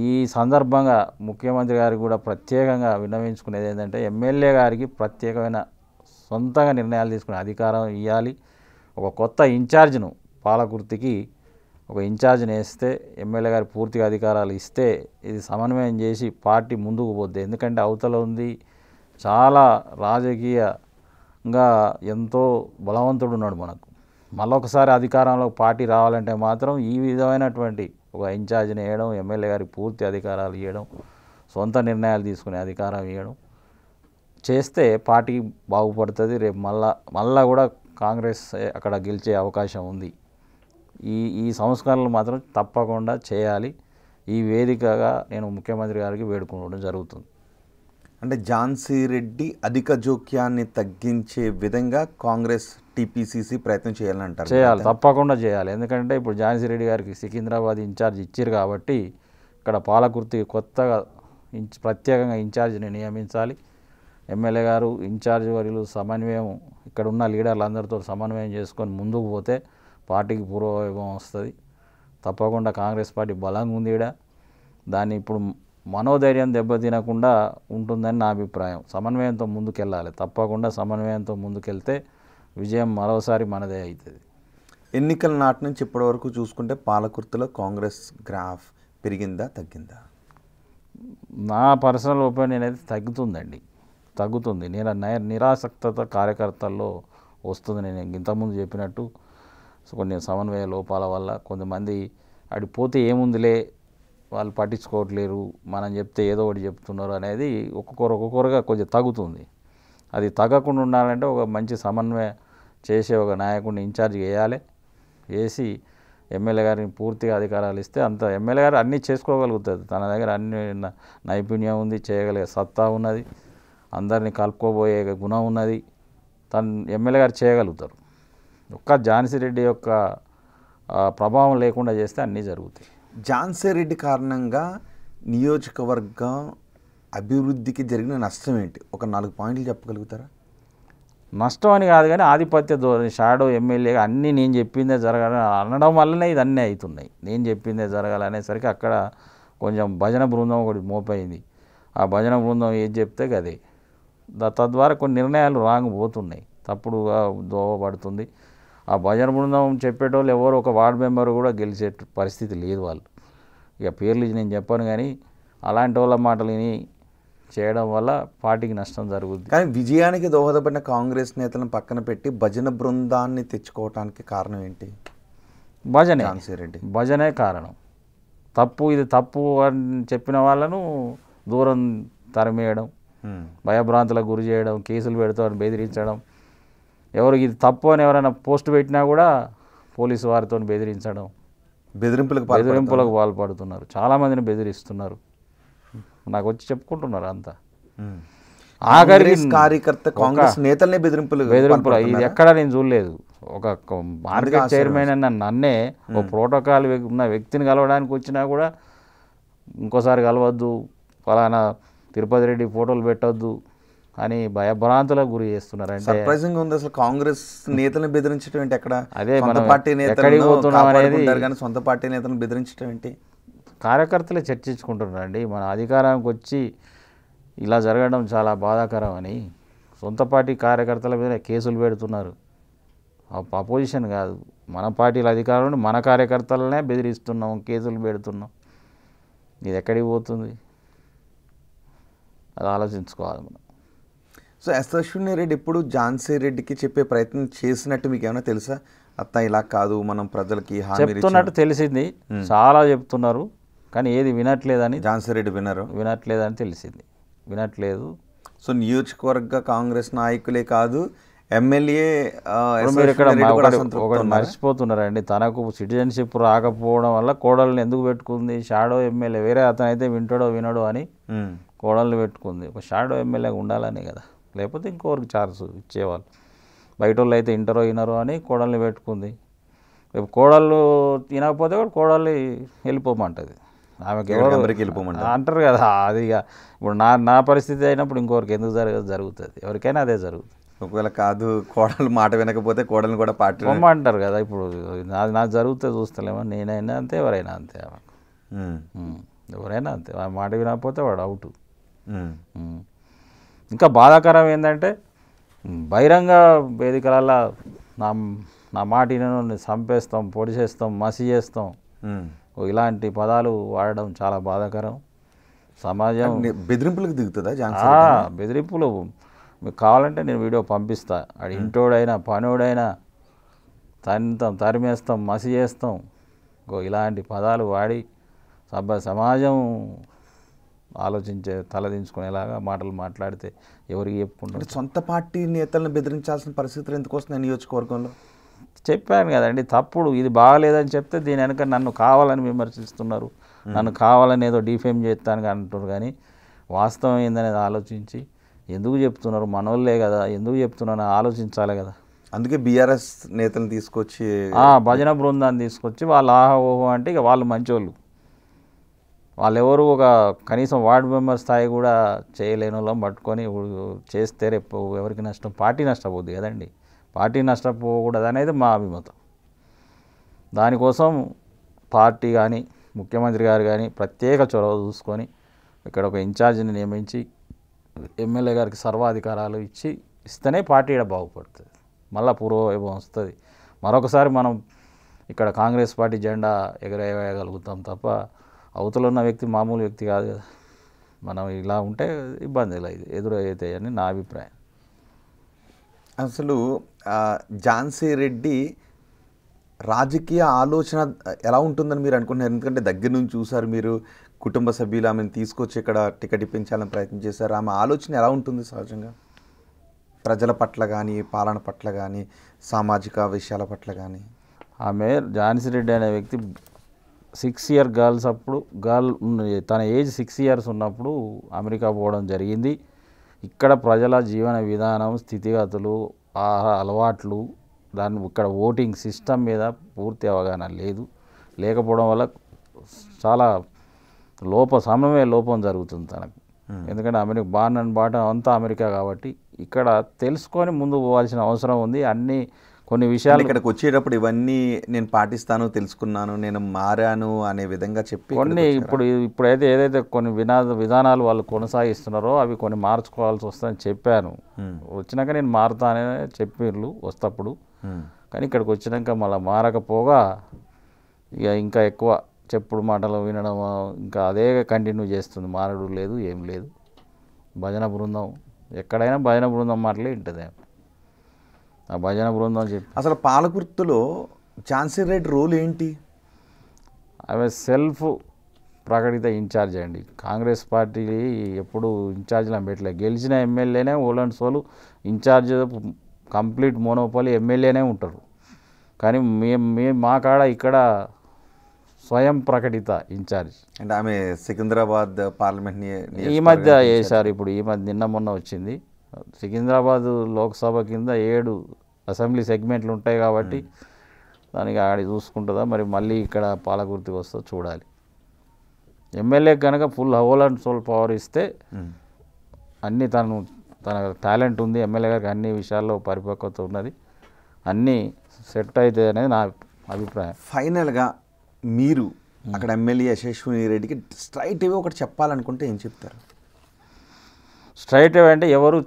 ఈ సందర్భంగా ముఖ్యమంత్రి గారికి కూడా ప్రత్యేకంగా విన్నవించుకునేది ఏంటంటే, ఎమ్మెల్యే గారికి ప్రత్యేకమైన సొంతంగా నిర్ణయాలు తీసుకునే అధికారం ఇవ్వాలి. ఒక కొత్త ఇన్ఛార్జ్ను, పాలకుర్తికి ఒక ఇన్ఛార్జ్ని వేస్తే, ఎమ్మెల్యే గారి పూర్తిగా అధికారాలు ఇస్తే ఇది సమన్వయం చేసి పార్టీ ముందుకు పోద్ది. ఎందుకంటే అవతల ఉంది చాలా రాజకీయంగా ఎంతో బలవంతుడు ఉన్నాడు మనకు. మళ్ళొకసారి అధికారంలో పార్టీ రావాలంటే మాత్రం ఈ విధమైనటువంటి ఒక ఇన్ఛార్జ్ని వేయడం, ఎమ్మెల్యే గారికి పూర్తి అధికారాలు ఇవ్వడం, సొంత నిర్ణయాలు తీసుకునే అధికారం ఇవ్వడం చేస్తే పార్టీ బాగుపడుతుంది. రేపు మళ్ళా కూడా కాంగ్రెస్ అక్కడ గెలిచే అవకాశం ఉంది. ఈ సంస్కరణలు మాత్రం తప్పకుండా చేయాలి. ఈ వేదికగా నేను ముఖ్యమంత్రి గారికి వేడుకోవడం జరుగుతుంది. అంటే ఝాన్సీ రెడ్డి అధిక జోక్యాన్ని తగ్గించే విధంగా కాంగ్రెస్ టీపీసీసీ ప్రయత్నం చేయాలంటారు? చేయాలి, తప్పకుండా చేయాలి. ఎందుకంటే ఇప్పుడు ఝాన్సీ రెడ్డి గారికి సికింద్రాబాద్ ఇన్ఛార్జ్ ఇచ్చారు కాబట్టి ఇక్కడ పాలకుర్తి కొత్తగా ప్రత్యేకంగా ఇన్ఛార్జిని నియమించాలి. ఎమ్మెల్యే గారు ఇన్ఛార్జ్ వర్యులు సమన్వయం, ఇక్కడ ఉన్న లీడర్లందరితో సమన్వయం చేసుకొని ముందుకు పోతే పార్టీకి పూర్వవైభవం వస్తుంది. తప్పకుండా కాంగ్రెస్ పార్టీ బలంగా ఉంది ఇక్కడ. దాన్ని ఇప్పుడు మనోధైర్యం దెబ్బతినకుండా ఉంటుందని నా అభిప్రాయం. సమన్వయంతో ముందుకెళ్ళాలి, తప్పకుండా సమన్వయంతో ముందుకెళ్తే విజయం మరోసారి మనదే అవుతుంది. ఎన్నికల నాటి నుంచి ఇప్పటి వరకు చూసుకుంటే పాలకుర్తిలో కాంగ్రెస్ గ్రాఫ్ పెరిగిందా, తగ్గిందా? నా పర్సనల్ ఒపీనియన్ అయితే తగ్గుతుందండి, తగ్గుతుంది. నిరాసక్తత కార్యకర్తల్లో వస్తుంది. నేను ఇంతకుముందు చెప్పినట్టు కొన్ని సమన్వయ లోపాల వల్ల కొంతమంది అడిపోతే ఏముందిలే, వాళ్ళు పట్టించుకోవట్లేరు, మనం చెప్తే ఏదో ఒకటి చెప్తున్నారు అనేది ఒక్కొక్కరుగా కొంచెం తగ్గుతుంది. అది తగ్గకుండా ఉండాలంటే ఒక మంచి సమన్వయ చేసే ఒక నాయకుడిని ఇన్ఛార్జ్ వేయాలి. వేసి ఎమ్మెల్యే గారిని పూర్తిగా అధికారాలు ఇస్తే అంత ఎమ్మెల్యే గారు అన్నీ చేసుకోగలుగుతుంది. తన దగ్గర అన్ని నైపుణ్యం ఉంది, చేయగలిగే సత్తా ఉన్నది, అందరినీ కలుపుకోబోయే గుణం ఉన్నది. ఎమ్మెల్యే గారు చేయగలుగుతారు. ఒక్క ఝాన్సీ రెడ్డి యొక్క ప్రభావం లేకుండా చేస్తే అన్నీ జరుగుతాయి. ఝాన్సీ రెడ్డి కారణంగా నియోజకవర్గం అభివృద్ధికి జరిగిన నష్టం ఏంటి? ఒక 4 పాయింట్లు చెప్పగలుగుతారా? నష్టం అని కాదు, కానీ ఆధిపత్య ధోరణి, షాడో ఎమ్మెల్యేగా అన్నీ నేను చెప్పిందే జరగాలని అనడం వల్లనే ఇది అన్నీ అవుతున్నాయి. నేను చెప్పిందే జరగాలనేసరికి అక్కడ కొంచెం భజన బృందం ఒకటి మోపైంది. ఆ భజన బృందం ఏది చెప్తే అదే, తద్వారా కొన్ని నిర్ణయాలు రాంగ్ పోతున్నాయి, తప్పుడుగా దోవబడుతుంది. ఆ భజన బృందం చెప్పేటోళ్ళు ఎవరు ఒక వార్డు మెంబర్ కూడా గెలిచే పరిస్థితి లేదు. వాళ్ళు ఇక పేర్లు నేను చెప్పాను, కానీ అలాంటి వాళ్ళ మాటలు విని చేయడం వల్ల పార్టీకి నష్టం జరుగుతుంది. కానీ విజయానికి దోహదపడిన కాంగ్రెస్ నేతలను పక్కన పెట్టి భజన బృందాన్ని తెచ్చుకోవడానికి కారణం ఏంటి? భజనే, ఝాన్సీ రెడ్డి భజనే కారణం. తప్పు, ఇది తప్పు అని చెప్పిన వాళ్ళను దూరం తరిమేయడం, భయభ్రాంతులకు గురి చేయడం, కేసులు పెడతామని బెదిరించడం, ఎవరికి ఇది తప్పు అని ఎవరైనా పోస్ట్ పెట్టినా కూడా పోలీసు వారితో బెదిరించడం, బెదిరింపులకు పాల్పడుతున్నారు. చాలామందిని బెదిరిస్తున్నారు, నాకు వచ్చి చెప్పుకుంటున్నారు అంతా. ఆఖరికి కార్యకర్త కాంగ్రెస్ నేతలనే బెదిరింపులు. ఇది ఎక్కడ నేను చూడలేదు. ఒక మార్కెట్ చైర్మన్ అన్న నన్నే ఒక ప్రోటోకాల్ ఉన్న వ్యక్తిని కలవడానికి వచ్చినా కూడా ఇంకోసారి కలవద్దు, ఫలానా తిరుపతి రెడ్డి ఫోటోలు పెట్టొద్దు అని భయభ్రాంతులకు గురి చేస్తున్నారు. అంటే సర్ప్రైజింగ్ ఉంది. అసలు కాంగ్రెస్ నేతలను బెదిరించడం ఏంటి? అక్కడ అదే పార్టీ నేతలు సొంత పార్టీ నేతలను బెదిరించడం ఏంటి? కార్యకర్తలే చర్చించుకుంటున్నారండి. మన అధికారానికి వచ్చి ఇలా జరగడం చాలా బాధాకరం అని సొంత పార్టీ కార్యకర్తల మీద కేసులు పెడుతున్నారు. అపోజిషన్ కాదు, మన పార్టీల అధికారులను మన కార్యకర్తలనే బెదిరిస్తున్నాం, కేసులు పెడుతున్నాం. ఇది ఎక్కడికి పోతుంది? అది ఆలోచించుకోవాలి మనం. సో అశ్విని రెడ్డి ఇప్పుడు ఝాన్సీ రెడ్డికి చెప్పే ప్రయత్నం చేసినట్టు మీకు ఏమైనా తెలుసా? అత్త ఇలా కాదు, మనం ప్రజలకి చెప్తున్నట్టు తెలిసింది, చాలా చెప్తున్నారు, కానీ ఏది వినట్లేదని. ఝాన్సీ రెడ్డి వినట్లేదని తెలిసింది, వినట్లేదు. సో నియోజకవర్గ కాంగ్రెస్ నాయకులే కాదు, ఎమ్మెల్యే మీరు ఇక్కడ ఒకటి మర్చిపోతున్నారండి. తనకు సిటిజన్షిప్ రాకపోవడం వల్ల కోడల్ని ఎందుకు పెట్టుకుంది? షాడో ఎమ్మెల్యే, వేరే అతను అయితే వింటాడో వినడో అని కోడల్ని పెట్టుకుంది. ఒక షాడో ఎమ్మెల్యేగా ఉండాలని కదా, లేకపోతే ఇంకోరికి ఛాన్స్ ఇచ్చేవాళ్ళు. బయట వాళ్ళు అయితే ఇంటరో వినరో అని కోడల్ని పెట్టుకుంది. రేపు కోడళ్ళు తినకపోతే కూడా కోడల్ని వెళ్ళిపోమంటుంది. ఆమెకి ఎవరు అంటారు కదా, అది ఇప్పుడు నా పరిస్థితి అయినప్పుడు ఇంకొకరికి ఎందుకు జరుగుతుంది? ఎవరికైనా అదే జరుగుతుంది. ఒకవేళ కాదు కోడలు మాట వినకపోతే కోడల్ని కూడా పార్టీ అంటారు కదా. ఇప్పుడు నాకు జరిగితే చూస్తలేమో, నేనైనా అంతే, ఎవరైనా అంతే. ఎవరైనా అంతే, మాట వినకపోతే వాడు అవుట్. ఇంకా బాధాకరం ఏంటంటే బహిరంగ వేదికలలో నా మాటిని చంపేస్తాం, పొడి చేస్తాం, మసి చేస్తాం, ఇలాంటి పదాలు వాడడం చాలా బాధాకరం. సమాజం బెదిరింపులకు దిగుతుందా? బెదిరింపులు మీకు కావాలంటే నేను వీడియో పంపిస్తా. అది ఇంటోడైనా పనోడైనా తరిమేస్తాం, మసి చేస్తాం, ఇలాంటి పదాలు వాడి సమాజం ఆలోచించే తలదించుకునేలాగా మాటలు మాట్లాడితే ఎవరికి చెప్పుకుంటారు? సొంత పార్టీ నేతలను బెదిరించాల్సిన పరిస్థితులు ఎందుకు వస్తున్నాయి నియోజకవర్గంలో? చెప్పాను కదండి, తప్పుడు. ఇది బాగాలేదని చెప్తే దీని వెనక నన్ను కావాలని విమర్శిస్తున్నారు, నన్ను కావాలని ఏదో డిఫేమ్ చేస్తాను అంటున్నారు. కానీ వాస్తవం ఏందనేది ఆలోచించి ఎందుకు చెప్తున్నారు, మనోళ్ళే కదా, ఎందుకు చెప్తున్నారని ఆలోచించాలి కదా. అందుకే బీఆర్ఎస్ నేతలు తీసుకొచ్చి భజన బృందాన్ని తీసుకొచ్చి వాళ్ళు ఆహా ఓహో అంటే ఇక వాళ్ళు మంచోళ్ళు. వాళ్ళెవరు ఒక కనీసం వార్డు మెంబర్ స్థాయి కూడా చేయలేని వాళ్ళం పట్టుకొని చేస్తే రేపు ఎవరికి నష్టం? పార్టీ నష్టపోద్ది కదండి. పార్టీ నష్టపోకూడదు అనేది మా అభిమతం. దానికోసం పార్టీ కానీ ముఖ్యమంత్రి గారు కానీ ప్రత్యేక చొరవ చూసుకొని ఇక్కడ ఒక ఇన్ఛార్జిని నియమించి ఎమ్మెల్యే గారికి సర్వాధికారాలు ఇస్తేనే పార్టీ ఇక్కడ బాగుపడుతుంది, మళ్ళీ పూర్వవైభవం వస్తుంది. మరొకసారి మనం ఇక్కడ కాంగ్రెస్ పార్టీ జెండా ఎగరేయగలుగుతాం తప్ప అవతల ఉన్న వ్యక్తి మామూలు వ్యక్తి కాదు కదా. మనం ఇలా ఉంటే ఇబ్బందులు ఎదురవుతాయని నా అభిప్రాయం. అసలు ఝాన్సీ రెడ్డి రాజకీయ ఆలోచన ఎలా ఉంటుందని మీరు అనుకుంటున్నారు? ఎందుకంటే దగ్గర నుంచి చూసారు మీరు, కుటుంబ సభ్యులు ఆమెను తీసుకొచ్చి ఇక్కడ టికెట్ ఇప్పించాలని ప్రయత్నం చేశారు. ఆమె ఆలోచన ఎలా ఉంటుంది సహజంగా? ప్రజల పట్ల కానీ, పాలన పట్ల కానీ, సామాజిక విషయాల పట్ల కానీ. ఆమె ఝాన్సీ రెడ్డి అనే వ్యక్తి 6 year గర్ల్స్ అప్పుడు తన ఏజ్ 6 years ఉన్నప్పుడు అమెరికా పోవడం జరిగింది. ఇక్కడ ప్రజల జీవన విధానం, స్థితిగతులు, ఆహార అలవాట్లు, ఇక్కడ ఓటింగ్ సిస్టమ్ మీద పూర్తి అవగాహన లేకపోవడం వల్ల చాలా లోపం జరుగుతుంది తనకు. ఎందుకంటే అమెరికా బాన్ అండ్ బాటం అంతా అమెరికా కాబట్టి ఇక్కడ తెలుసుకొని ముందు పోవాల్సిన అవసరం ఉంది. కొన్ని విషయాలు ఇక్కడికి వచ్చేటప్పుడు ఇవన్నీ నేను పాటిస్తాను, తెలుసుకున్నాను, నేను మారాను అనే విధంగా చెప్పి ఇప్పుడైతే ఏదైతే కొన్ని విధానాలు వాళ్ళు కొనసాగిస్తున్నారో అవి కొన్ని మార్చుకోవాల్సి వస్తుందని చెప్పాను. వచ్చినాక నేను మారుతానే చెప్పిర్రు వస్తప్పుడు. కానీ ఇక్కడికి వచ్చినాక మళ్ళీ మారకపోగా ఇక ఇంకా ఎక్కువ చెప్పుడు మాటలు వినడం, ఇంకా అదే కంటిన్యూ చేస్తుంది. మారడు లేదు, ఏం లేదు. భజన బృందం ఎక్కడైనా భజన బృందం మాటలే ఉంటుంది. ఆ భజన బృందం చెప్పి అసలు పాలకుర్తిలో ఝాన్సీ రెడ్డి రోల్ ఏంటి? ఆమె సెల్ఫ్ ప్రకటిత ఇన్ఛార్జ్ అండి. కాంగ్రెస్ పార్టీ ఎప్పుడు ఇన్ఛార్జ్లను పెట్టలేదు. గెలిచిన ఎమ్మెల్యేనే ఓల్డ్ సోలు ఇన్ఛార్జ్, కంప్లీట్ మోనోపాలి ఎమ్మెల్యేనే ఉంటారు. కానీ మా కాడ ఇక్కడ స్వయం ప్రకటిత ఇన్ఛార్జ్. అంటే ఆమె సికింద్రాబాద్ పార్లమెంట్ ఈ మధ్య వేశారు. ఇప్పుడు ఈ మధ్య నిన్న మొన్న వచ్చింది. సికింద్రాబాద్ లోక్సభ కింద 7 అసెంబ్లీ సెగ్మెంట్లు ఉంటాయి కాబట్టి దానికి ఆడి చూసుకుంటుందా మరి మళ్ళీ ఇక్కడ పాలకుర్తికి వస్తుందో చూడాలి. ఎమ్మెల్యే కనుక full whole and soul power ఇస్తే అన్నీ తన టాలెంట్ ఉంది, ఎమ్మెల్యే గారికి అన్ని విషయాల్లో పరిపక్వత ఉన్నది, అన్నీ సెట్ అవుతాయి అనేది నా అభిప్రాయం. ఫైనల్గా మీరు అక్కడ ఎమ్మెల్యే అశ్విని రెడ్డికి స్ట్రైట్ ఒకటి చెప్పాలనుకుంటే ఏం చెప్తారు? స్ట్రైట్ అంటే ఎవరు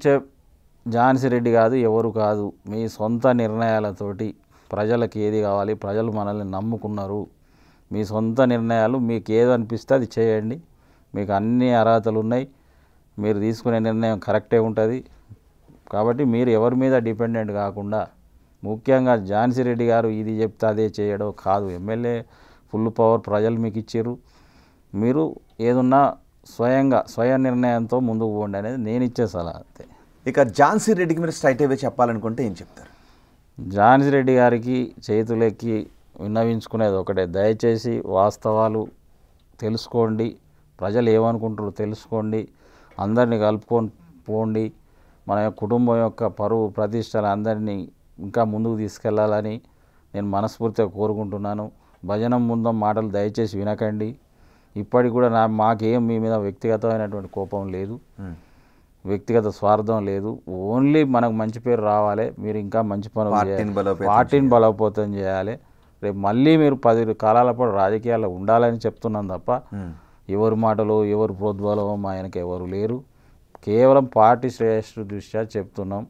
ఝాన్సీ రెడ్డి కాదు, ఎవరు కాదు, మీ సొంత నిర్ణయాలతోటి ప్రజలకు ఏది కావాలి, ప్రజలు మనల్ని నమ్ముకున్నారు, మీ సొంత నిర్ణయాలు మీకు ఏది అనిపిస్తే అది చేయండి, మీకు అన్ని అర్హతలు ఉన్నాయి, మీరు తీసుకునే నిర్ణయం కరెక్టే ఉంటుంది. కాబట్టి మీరు ఎవరి మీద డిపెండెంట్ కాకుండా, ముఖ్యంగా ఝాన్సీ రెడ్డి గారు ఇది చెప్తే అదే చేయడం కాదు. ఎమ్మెల్యే ఫుల్ పవర్ ప్రజలు మీకు ఇచ్చారు, మీరు ఏదున్నా స్వయం నిర్ణయంతో ముందుకు పోండి అనేది నేను ఇచ్చే సలహా అంతే. ఇక ఝాన్సీ రెడ్డికి మీరు స్ట్రైట్ అవే చెప్పాలనుకుంటే ఏం చెప్తారు? ఝాన్సీ రెడ్డి గారికి చేతులెక్కి విన్నవించుకునేది ఒకటే, దయచేసి వాస్తవాలు తెలుసుకోండి, ప్రజలు ఏమనుకుంటారో తెలుసుకోండి, అందరినీ కలుపుకొని పోండి, మన కుటుంబం యొక్క పరువు ప్రతిష్టలు అందరినీ ఇంకా ముందుకు తీసుకెళ్లాలని నేను మనస్ఫూర్తిగా కోరుకుంటున్నాను. భజనం ముందం మాటలు దయచేసి వినకండి. ఇప్పటికి కూడా మాకేం మీ మీద వ్యక్తిగతమైనటువంటి కోపం లేదు, వ్యక్తిగత స్వార్థం లేదు. ఓన్లీ మనకు మంచి పేరు రావాలి, మీరు ఇంకా మంచి పనులు పార్టీని బలోపేతం చేయాలి. రేపు మళ్ళీ మీరు 10 కాలాల పాటు రాజకీయాల్లో ఉండాలని చెప్తున్నాను తప్ప ఎవరి మాటలు ఎవరు ప్రోద్బలం ఆయనకి ఎవరు లేరు. కేవలం పార్టీ శ్రేయస్సు దృష్ట్యా చెప్తున్నాం.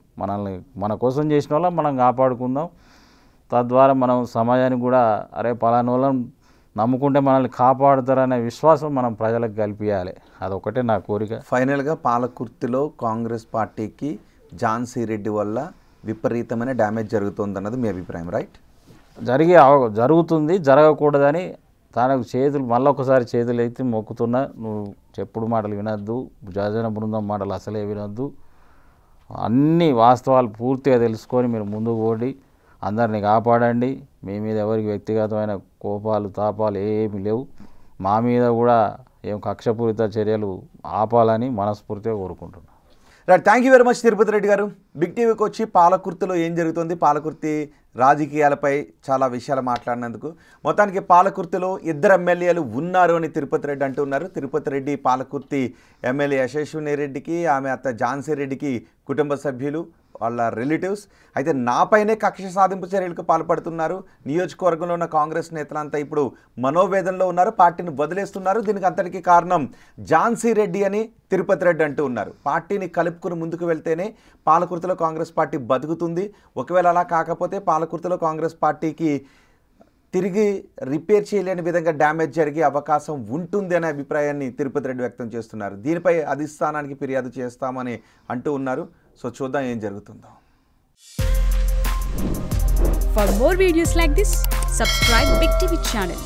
మన కోసం చేసిన వాళ్ళం మనం కాపాడుకుందాం. తద్వారా మనం సమాజానికి కూడా అరే పలానా వాళ్ళని నమ్ముకుంటే మనల్ని కాపాడుతారనే విశ్వాసం మనం ప్రజలకు కల్పించాలి. అదొకటే నా కోరిక. ఫైనల్గా పాలకుర్తిలో కాంగ్రెస్ పార్టీకి ఝాన్సీ రెడ్డి వల్ల విపరీతమైన డ్యామేజ్ జరుగుతుందన్నది మీ అభిప్రాయం, రైట్? జరుగుతుంది, జరగకూడదని తనకు మళ్ళొకసారి చేతులు ఎత్తి మొక్కుతున్నా, నువ్వు చెప్పుడు మాటలు వినొద్దు, జన బృందం మాటలు అసలే వినొద్దు, అన్ని వాస్తవాలు పూర్తిగా తెలుసుకొని మీరు ముందుకు పోండి, అందరినీ కాపాడండి. మీ మీద ఎవరికి వ్యక్తిగతమైన కోపాలు తాపాలు ఏమీ లేవు, మా మీద కూడా ఏం కక్షపూరిత చర్యలు ఆపాలని మనస్ఫూర్తిగా కోరుకుంటున్నాను. Right, thank you very much Tirupati Reddy గారు. బిగ్ టీవీకి వచ్చి పాలకుర్తిలో ఏం జరుగుతుంది, పాలకుర్తి రాజకీయాలపై చాలా విషయాలు మాట్లాడినందుకు. మొత్తానికి పాలకుర్తిలో 2 ఎమ్మెల్యేలు ఉన్నారు అని తిరుపతి రెడ్డి అంటున్నారు. తిరుపతి రెడ్డి పాలకుర్తి ఎమ్మెల్యే యశస్విని రెడ్డికి, ఆమె అత్త ఝాన్సీ రెడ్డికి కుటుంబ సభ్యులు, వాళ్ళ రిలేటివ్స్ అయితే నాపైనే కక్ష సాధింపు చర్యలకు పాల్పడుతున్నారు. నియోజకవర్గంలో ఉన్న కాంగ్రెస్ నేతలంతా ఇప్పుడు మనోవేదనలో ఉన్నారు, పార్టీని వదిలేస్తున్నారు. దీనికి అంతటికీ కారణం ఝాన్సీ రెడ్డి అని తిరుపతి రెడ్డి అంటూ ఉన్నారు. పార్టీని కలుపుకుని ముందుకు వెళ్తేనే పాలకుర్తిలో కాంగ్రెస్ పార్టీ బతుకుతుంది. ఒకవేళ అలా కాకపోతే పాలకుర్తిలో కాంగ్రెస్ పార్టీకి తిరిగి రిపేర్ చేయలేని విధంగా డ్యామేజ్ జరిగే అవకాశం ఉంటుంది అనే అభిప్రాయాన్ని తిరుపతి రెడ్డి వ్యక్తం చేస్తున్నారు. దీనిపై అధిష్టానానికి ఫిర్యాదు చేస్తామని అంటూ ఉన్నారు. సో చూద్దాం ఏం జరుగుతుందో. For more videos like this, subscribe Big TV channel.